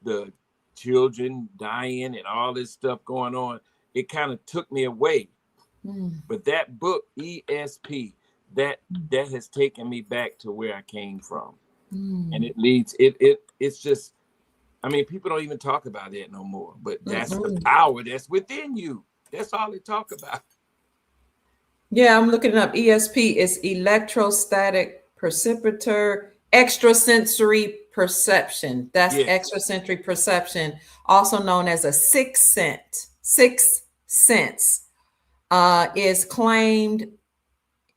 the children dying and all this stuff going on, it kind of took me away. But that book, ESP, that has taken me back to where I came from. And it leads, it's just, people don't even talk about that no more. But that's the power that's within you. That's all they talk about. Yeah, I'm looking it up. ESP is electrostatic precipitator extrasensory perception. That's extrasensory perception, also known as a sixth sense. Sixth sense is a claimed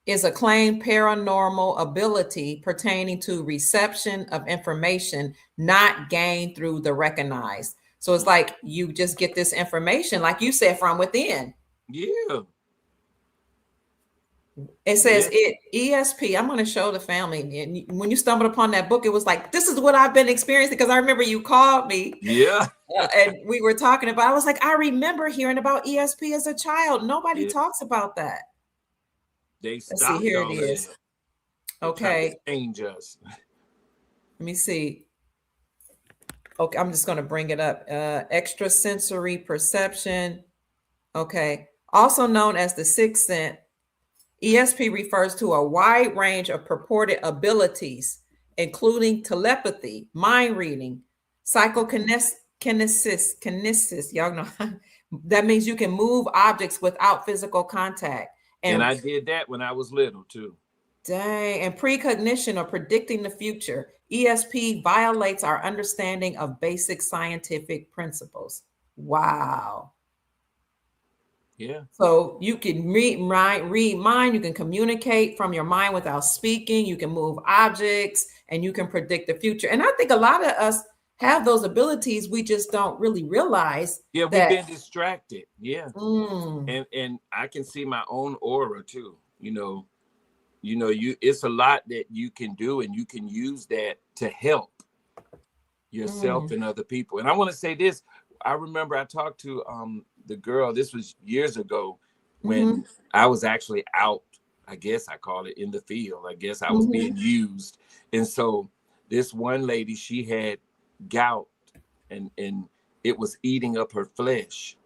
paranormal ability pertaining to reception of information not gained through the recognized. So it's like you just get this information, like you said, from within. Yeah. It says ESP. I'm going to show the family. And when you stumbled upon that book, it was like, this is what I've been experiencing, because I remember you called me. Yeah. And we were talking about, I was like, I remember hearing about ESP as a child. Nobody talks about that. Let's see, here it is. They're trying to Okay. change us. Let me see. Okay, I'm just going to bring it up. Extrasensory perception. Okay. Also known as the sixth sense, ESP refers to a wide range of purported abilities, including telepathy, mind reading, kinesis. Y'all know that means you can move objects without physical contact. And And I did that when I was little too. dang, and precognition or predicting the future. ESP violates our understanding of basic scientific principles. Wow. Yeah. So you can read mind, you can communicate from your mind without speaking, you can move objects, and you can predict the future. And I think a lot of us have those abilities. We just don't really realize Yeah, we've that. been distracted. Yeah. And I can see my own aura too. It's a lot that you can do, and you can use that to help yourself and other people. And I want to say this. I remember I talked to the girl, this was years ago, when I was actually out, I guess I call it, in the field. I guess I was being used. And so this one lady, she had gout, and it was eating up her flesh.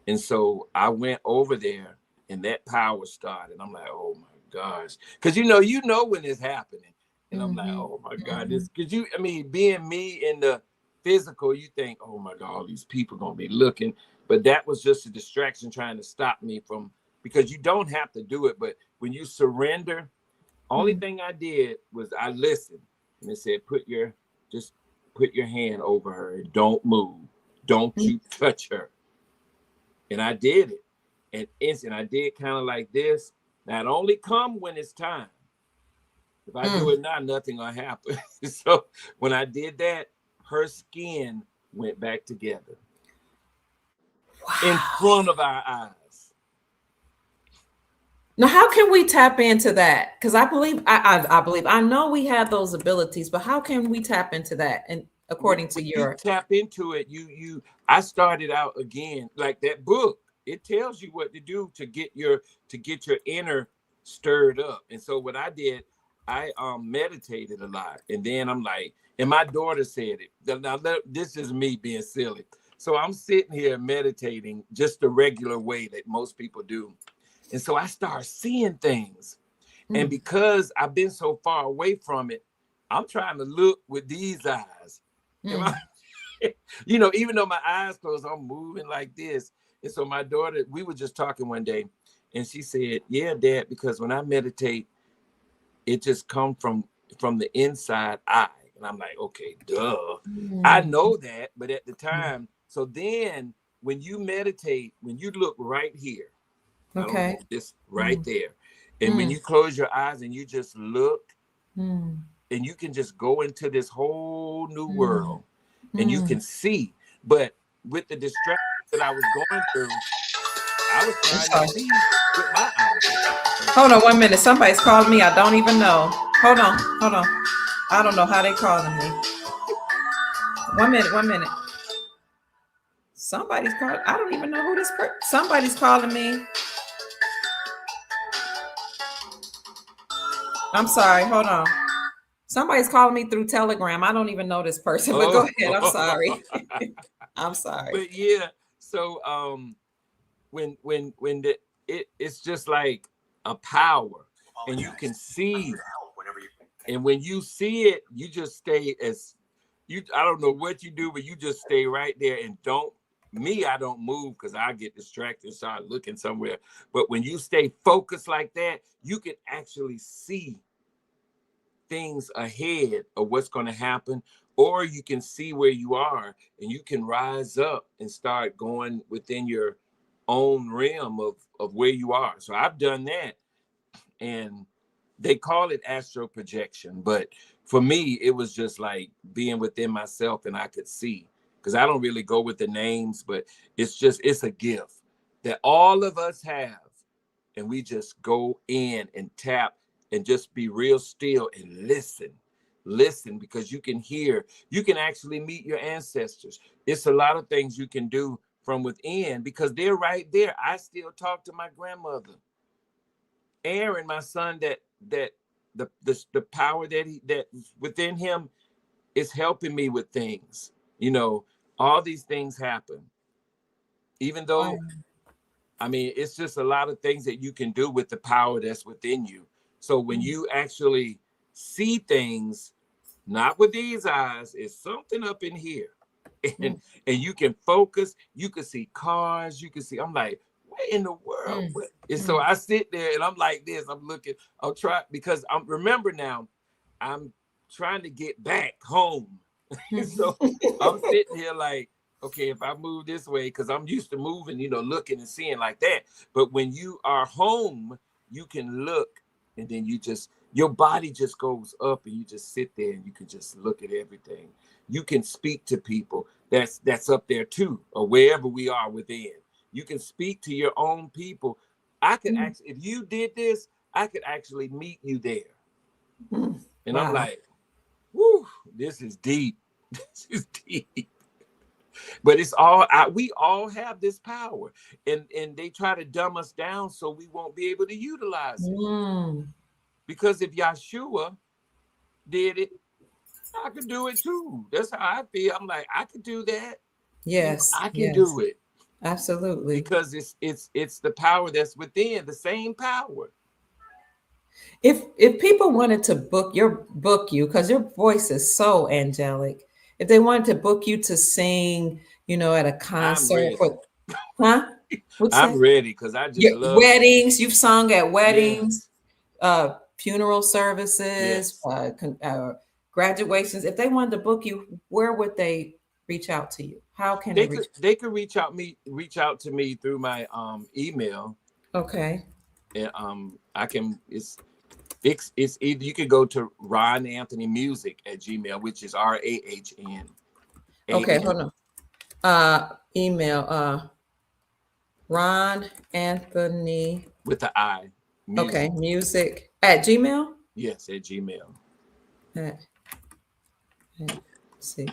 And so I went over there, and that power started. I'm like, oh my gosh. Because you know when it's happening. And I'm like, oh my God, this, because being me in the physical, you think, oh my God, all these people gonna be looking. But that was just a distraction trying to stop me from, because you don't have to do it. But when you surrender, only thing I did was I listened. And it said, just put your hand over her and don't move. Don't you touch her. And I did it. And instant, I did kind of like this. Now it only come when it's time. If I do it now, nothing will happen. So when I did that, her skin went back together. Wow. In front of our eyes. Now, how can we tap into that? Because I know we have those abilities, but how can we tap into that? And according to you tap into it, I started out again like that book. It tells you what to do to get your inner stirred up. And so what I did, I meditated a lot. And then I'm like, and my daughter said it. Now, this is me being silly. So I'm sitting here meditating just the regular way that most people do. And so I start seeing things. And because I've been so far away from it, I'm trying to look with these eyes. Even though my eyes closed, I'm moving like this. And so my daughter, we were just talking one day, and she said, yeah, Dad, because when I meditate, it just comes from the inside eye. And I'm like, okay, duh. I know that, but at the time, so then when you meditate, when you look right here, okay, this right there, and when you close your eyes and you just look, and you can just go into this whole new world, and you can see. But with the distraction that I was going through, I was trying to see with my eyes. Hold on 1 minute. Somebody's calling me. I don't even know. Hold on. I don't know how they calling me. 1 minute. Somebody's calling. I don't even know who this person. Somebody's calling me. I'm sorry. Hold on. Somebody's calling me through Telegram. I don't even know this person, but go ahead. I'm sorry. I'm sorry. But yeah, so it's just like a power, and you can see, and when you see it, you just stay I don't know what you do, but you just stay right there and I don't move because I get distracted and start looking somewhere. But when you stay focused like that, you can actually see things ahead of what's going to happen, or you can see where you are and you can rise up and start going within your own realm of where you are. So I've done that, and they call it astral projection, but for me it was just like being within myself, and I could see, because I don't really go with the names, but it's a gift that all of us have, and we just go in and tap and just be real still and listen, because you can actually meet your ancestors. It's a lot of things you can do from within, because they're right there. I still talk to my grandmother. Aaron, my son that the power that within him is helping me with things. You know, all these things happen, even though, I mean, it's just a lot of things that you can do with the power that's within you. So when you actually see things, not with these eyes, it's something up in here. And you can focus, you can see cars, you can see, I'm like, what in the world? And so I sit there and I'm like this, I'm looking, I'll try, because remember now, I'm trying to get back home. So I'm sitting here like, okay, if I move this way, because I'm used to moving, you know, looking and seeing like that. But when you are home, you can look, and then your body just goes up, and you just sit there and you can just look at everything. You can speak to people that's up there too, or wherever we are within. You can speak to your own people. I could actually, if you did this, I could actually meet you there. And I'm like, whoo, this is deep. This is deep. But it's all, we all have this power, and they try to dumb us down so we won't be able to utilize it. Because if Yeshua did it, I could do it too. That's how I feel. I'm like, I could do that. Yes, I can do it. Absolutely. Because it's the power that's within, the same power. If people wanted to book you, because your voice is so angelic, if they wanted to book you to sing, you know, at a concert for, I'm ready, because I just love weddings. You've sung at weddings, funeral services, graduations. If they wanted to book you, where would they reach out to you? How can they reach? They could reach out to me through my email. Okay. And I can, it's either, you could go to rahnanthonimusic at Gmail, which is RAHN. Okay, hold on. Email Rahn Anthony with the I. Music. Okay, music at Gmail. Yes, at Gmail. Let's see.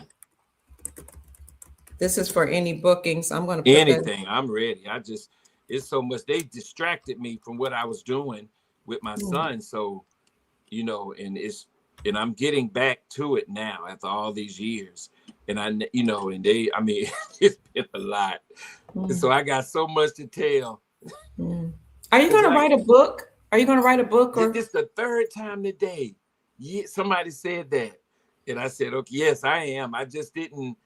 This is for any bookings. I'm going to put anything. I'm ready. It's so much. They distracted me from what I was doing with my son. So, you know, and I'm getting back to it now after all these years. And it's been a lot. So I got so much to tell. Are you going to write a book? Are you going to write a book? Or this is the third time today. Yeah, somebody said that. And I said, okay, yes, I am. I just didn't.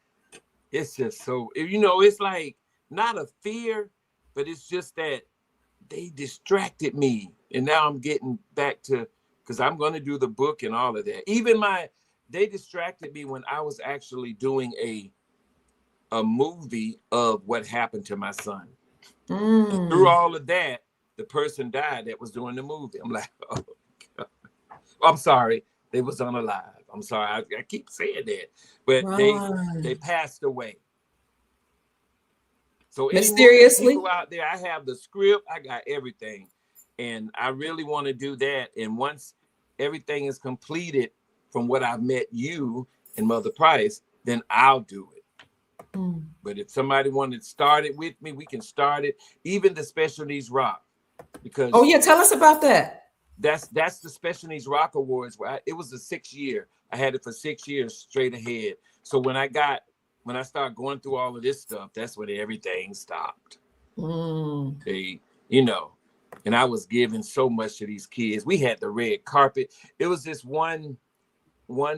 It's just so, you know, it's like not a fear, but it's just that they distracted me. And now I'm getting back to, because I'm going to do the book and all of that. Even they distracted me when I was actually doing a movie of what happened to my son. And through all of that, the person died that was doing the movie. I'm like, oh, God. I'm sorry. They was unalive. I'm sorry. I keep saying that. But they passed away. So mysteriously, people out there, I have the script. I got everything. And I really want to do that. And once everything is completed from what I've met you and Mother Price, then I'll do it. But if somebody wanted to start it with me, we can start it. Even the Special Needs Rock. Because tell us about that. That's the Special Needs Rock Awards. Where it was the 6th year. I had it for 6 years straight ahead. So when I started going through all of this stuff, that's when everything stopped. They, you know, and I was giving so much to these kids. We had the red carpet. It was this one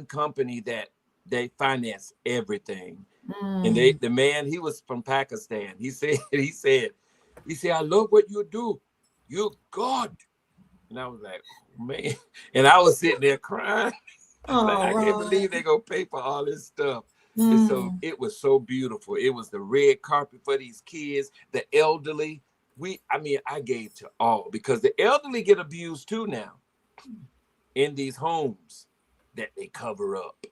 company that they financed everything. And the man, he was from Pakistan. He said, I love what you do. You're God. And I was like, oh, man. And I was sitting there crying. I can't believe they're going to pay for all this stuff. And so it was so beautiful. It was the red carpet for these kids, the elderly. I gave to all, because the elderly get abused too now in these homes that they cover up.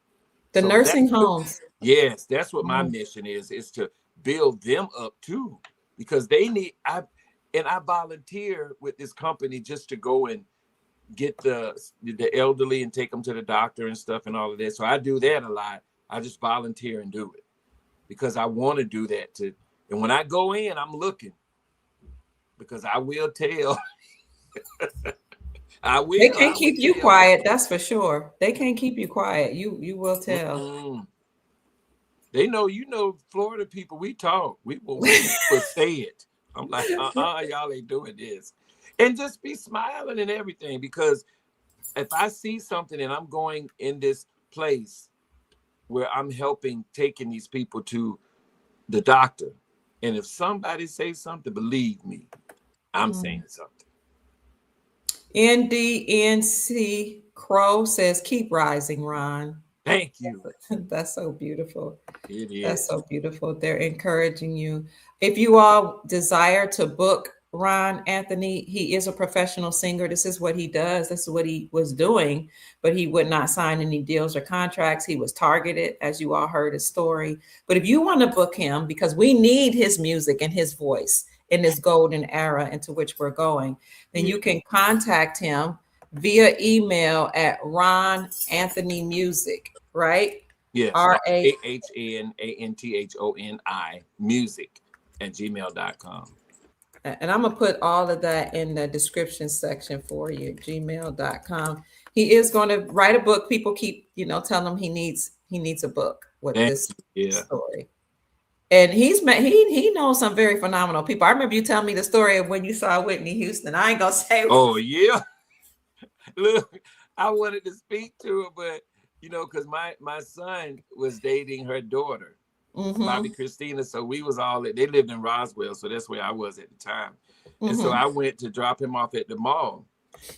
The nursing homes. Yes, that's what my mission is to build them up too, because they need, I volunteer with this company just to go and get the elderly and take them to the doctor and stuff and all of that. So I do that a lot. I just volunteer and do it because I want to do that too. And when I go in, I'm looking, because I will tell. I will. They can't I will keep you tell. quiet, that's for sure. They can't keep you quiet. You will tell. Mm-mm. They know, Florida people, we talk. We will say it. I'm like, y'all ain't doing this. And just be smiling and everything, because if I see something and I'm going in this place where I'm helping taking these people to the doctor, and if somebody says something, believe me, I'm saying something. NDNC Crow says, keep rising, Ron. Thank you. That's so beautiful. It That's is. so beautiful. They're encouraging you. If you all desire to book Rahn Anthony, he is a professional singer. This is what he does. This is what he was doing, but he would not sign any deals or contracts. He was targeted, as you all heard his story. But if you want to book him, because we need his music and his voice in this golden era into which we're going, then you can contact him via email at Rahn Anthony Music, right? Yes. RA. RAHNANTHONI music@gmail.com. And I'm gonna put all of that in the description section for you, gmail.com. He is going to write a book. People keep, telling him he needs a book with Thank this you. Yeah. story. And he knows some very phenomenal people. I remember you telling me the story of when you saw Whitney Houston. I ain't gonna say. Oh yeah. Look, I wanted to speak to her, but because my son was dating her daughter, Bobby Christina. So we was they lived in Roswell, so that's where I was at the time. And so I went to drop him off at the mall.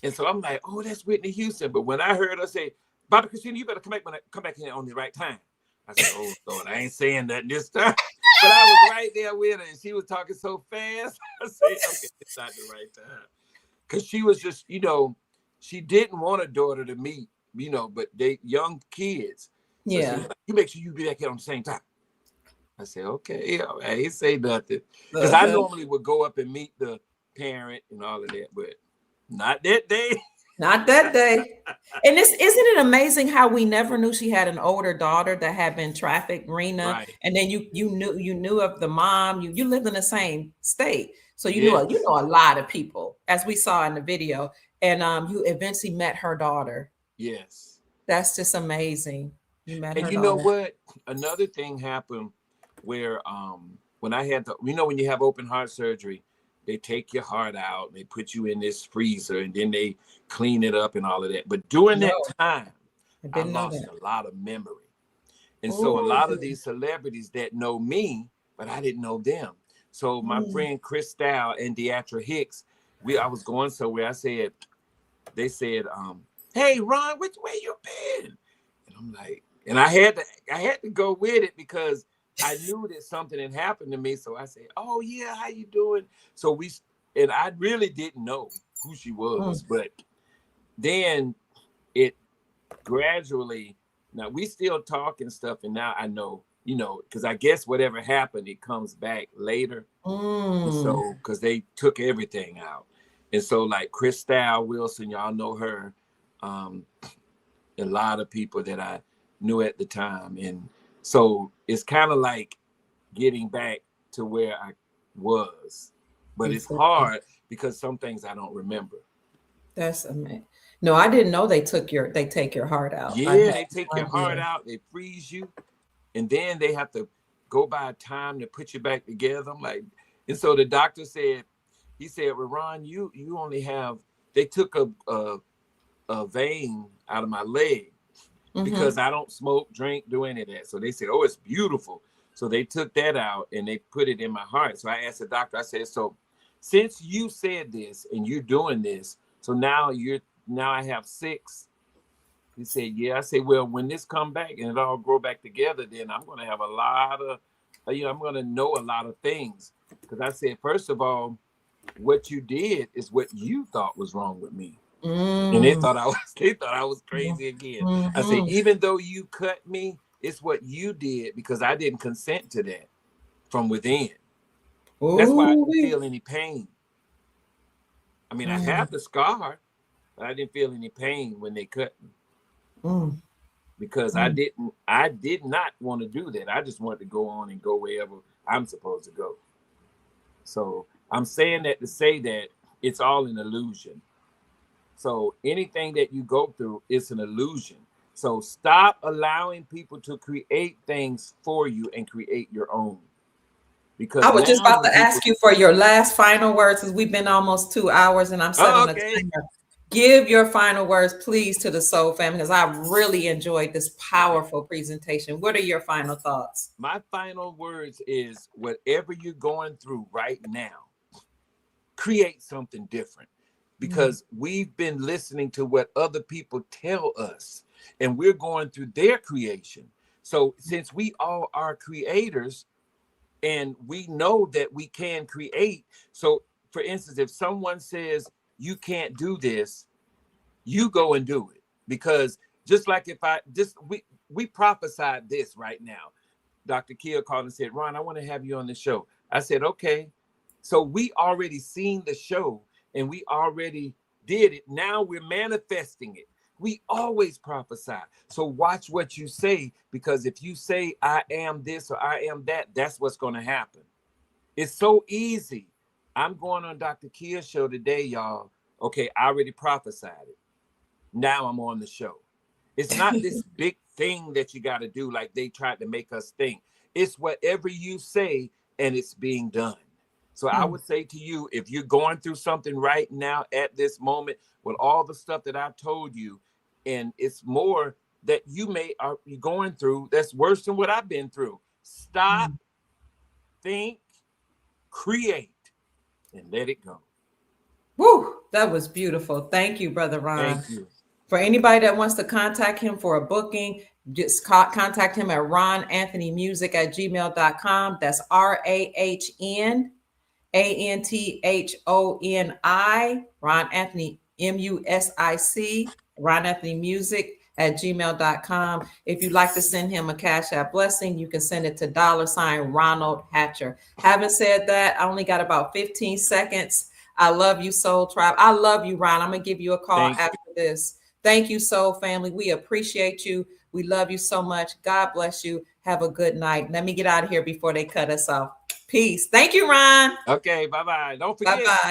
And so I'm like, oh, that's Whitney Houston. But when I heard her say, Bobby Christina, you better come back here on the right time. I said, oh Lord, I ain't saying that this time. But I was right there with her, and she was talking so fast. I said, okay, it's not the right time. Because she was just, she didn't want her daughter to meet, but they young kids. So Yeah. she was like, you make sure you be back here on the same time. I said, okay, I ain't say nothing. Because I normally would go up and meet the parent and all of that, but not that day. Not that day. And isn't it amazing how we never knew she had an older daughter that had been trafficked, Rena? Right. And then you knew of the mom. You lived in the same state, so you Yes. knew a lot of people, as we saw in the video. And you eventually met her daughter. Yes. That's just amazing. You met her And you daughter. know what? Another thing happened where when I had when you have open heart surgery, they take your heart out, they put you in this freezer, and then they clean it up and all of that. But during that time, I lost a lot of memory. And so a lot of these celebrities that know me, but I didn't know them. So my friend Chris Stow and Deatra Hicks, I was going somewhere. They said, hey Ron, which way you been? And I'm like, and I had to go with it because I knew that something had happened to me. So I said, oh yeah, how you doing? So and I really didn't know who she was, but then it gradually, now we still talk and stuff. And now I know, because I guess whatever happened, it comes back later. And so, because they took everything out. And so like Krystal Wilson, y'all know her. A lot of people that I knew at the time. And so it's kind of like getting back to where I was, but it's hard because some things I don't remember. That's amazing. No, I didn't know they take your heart out. Yeah, they take your heart out, they freeze you, and then they have to go by time to put you back together. I'm like, and so the doctor said, well, Ron, you only have, they took a vein out of my leg because I don't smoke, drink, do any of that. So they said, oh, it's beautiful. So they took that out and they put it in my heart. So I asked the doctor, I said, so since you said this and you're doing this, so now I have 6. He said, yeah. I said, well, when this come back and it all grow back together, then I'm going to have a lot of, I'm going to know a lot of things. Because I said, first of all, what you did is what you thought was wrong with me. And they thought I was crazy again. I said, even though you cut me, it's what you did because I didn't consent to that from within. That's why I didn't feel any pain. I mean, I have the scar, but I didn't feel any pain when they cut me. Because I did not want to do that. I just wanted to go on and go wherever I'm supposed to go. So I'm saying that to say that it's all an illusion. So anything that you go through is an illusion. So stop allowing people to create things for you and create your own. Because I was just now about when to people, ask you for your last final words, because we've been almost 2 hours and I'm set oh, on a okay, timer. Give your final words, please, to the Soul family, because I really enjoyed this powerful presentation. What are your final thoughts? my final words is whatever you're going through right now, create something different, because we've been listening to what other people tell us and we're going through their creation. So since we all are creators and we know that we can create, so for instance, if someone says you can't do this, you go and do it. Because just like if I just we prophesied this right now. Dr. Kia called and said, Ron, I want to have you on the show. I said, okay. So we already seen the show and we already did it. Now we're manifesting it. We always prophesy. So watch what you say, because if you say I am this or I am that, that's what's going to happen. It's so easy. I'm going on Dr. Kia's show today, y'all. Okay, I already prophesied it. Now I'm on the show. It's not this big thing that you got to do like they tried to make us think. It's whatever you say and it's being done. So I would say to you, if you're going through something right now at this moment with all the stuff that I've told you, and it's more that you may are going through that's worse than what I've been through. Stop, think, create, and let it go. Woo, that was beautiful. Thank you, Brother Ron. Thank you. For anybody that wants to contact him for a booking, just contact him at rahnanthonimusic@gmail.com. That's RAHNANTHONI, Rahn Anthony MUSIC, rahnanthonymusic@gmail.com. If you'd like to send him a Cash App blessing, you can send it to $Ronald Hatcher. Having said that, I only got about 15 seconds. I love you, Soul Tribe. I love you, Ron. I'm going to give you a call after this. Thank you, Soul family. We appreciate you. We love you so much. God bless you. Have a good night. Let me get out of here before they cut us off. Peace. Thank you, Ron. Okay, bye-bye. Don't forget. Bye-bye.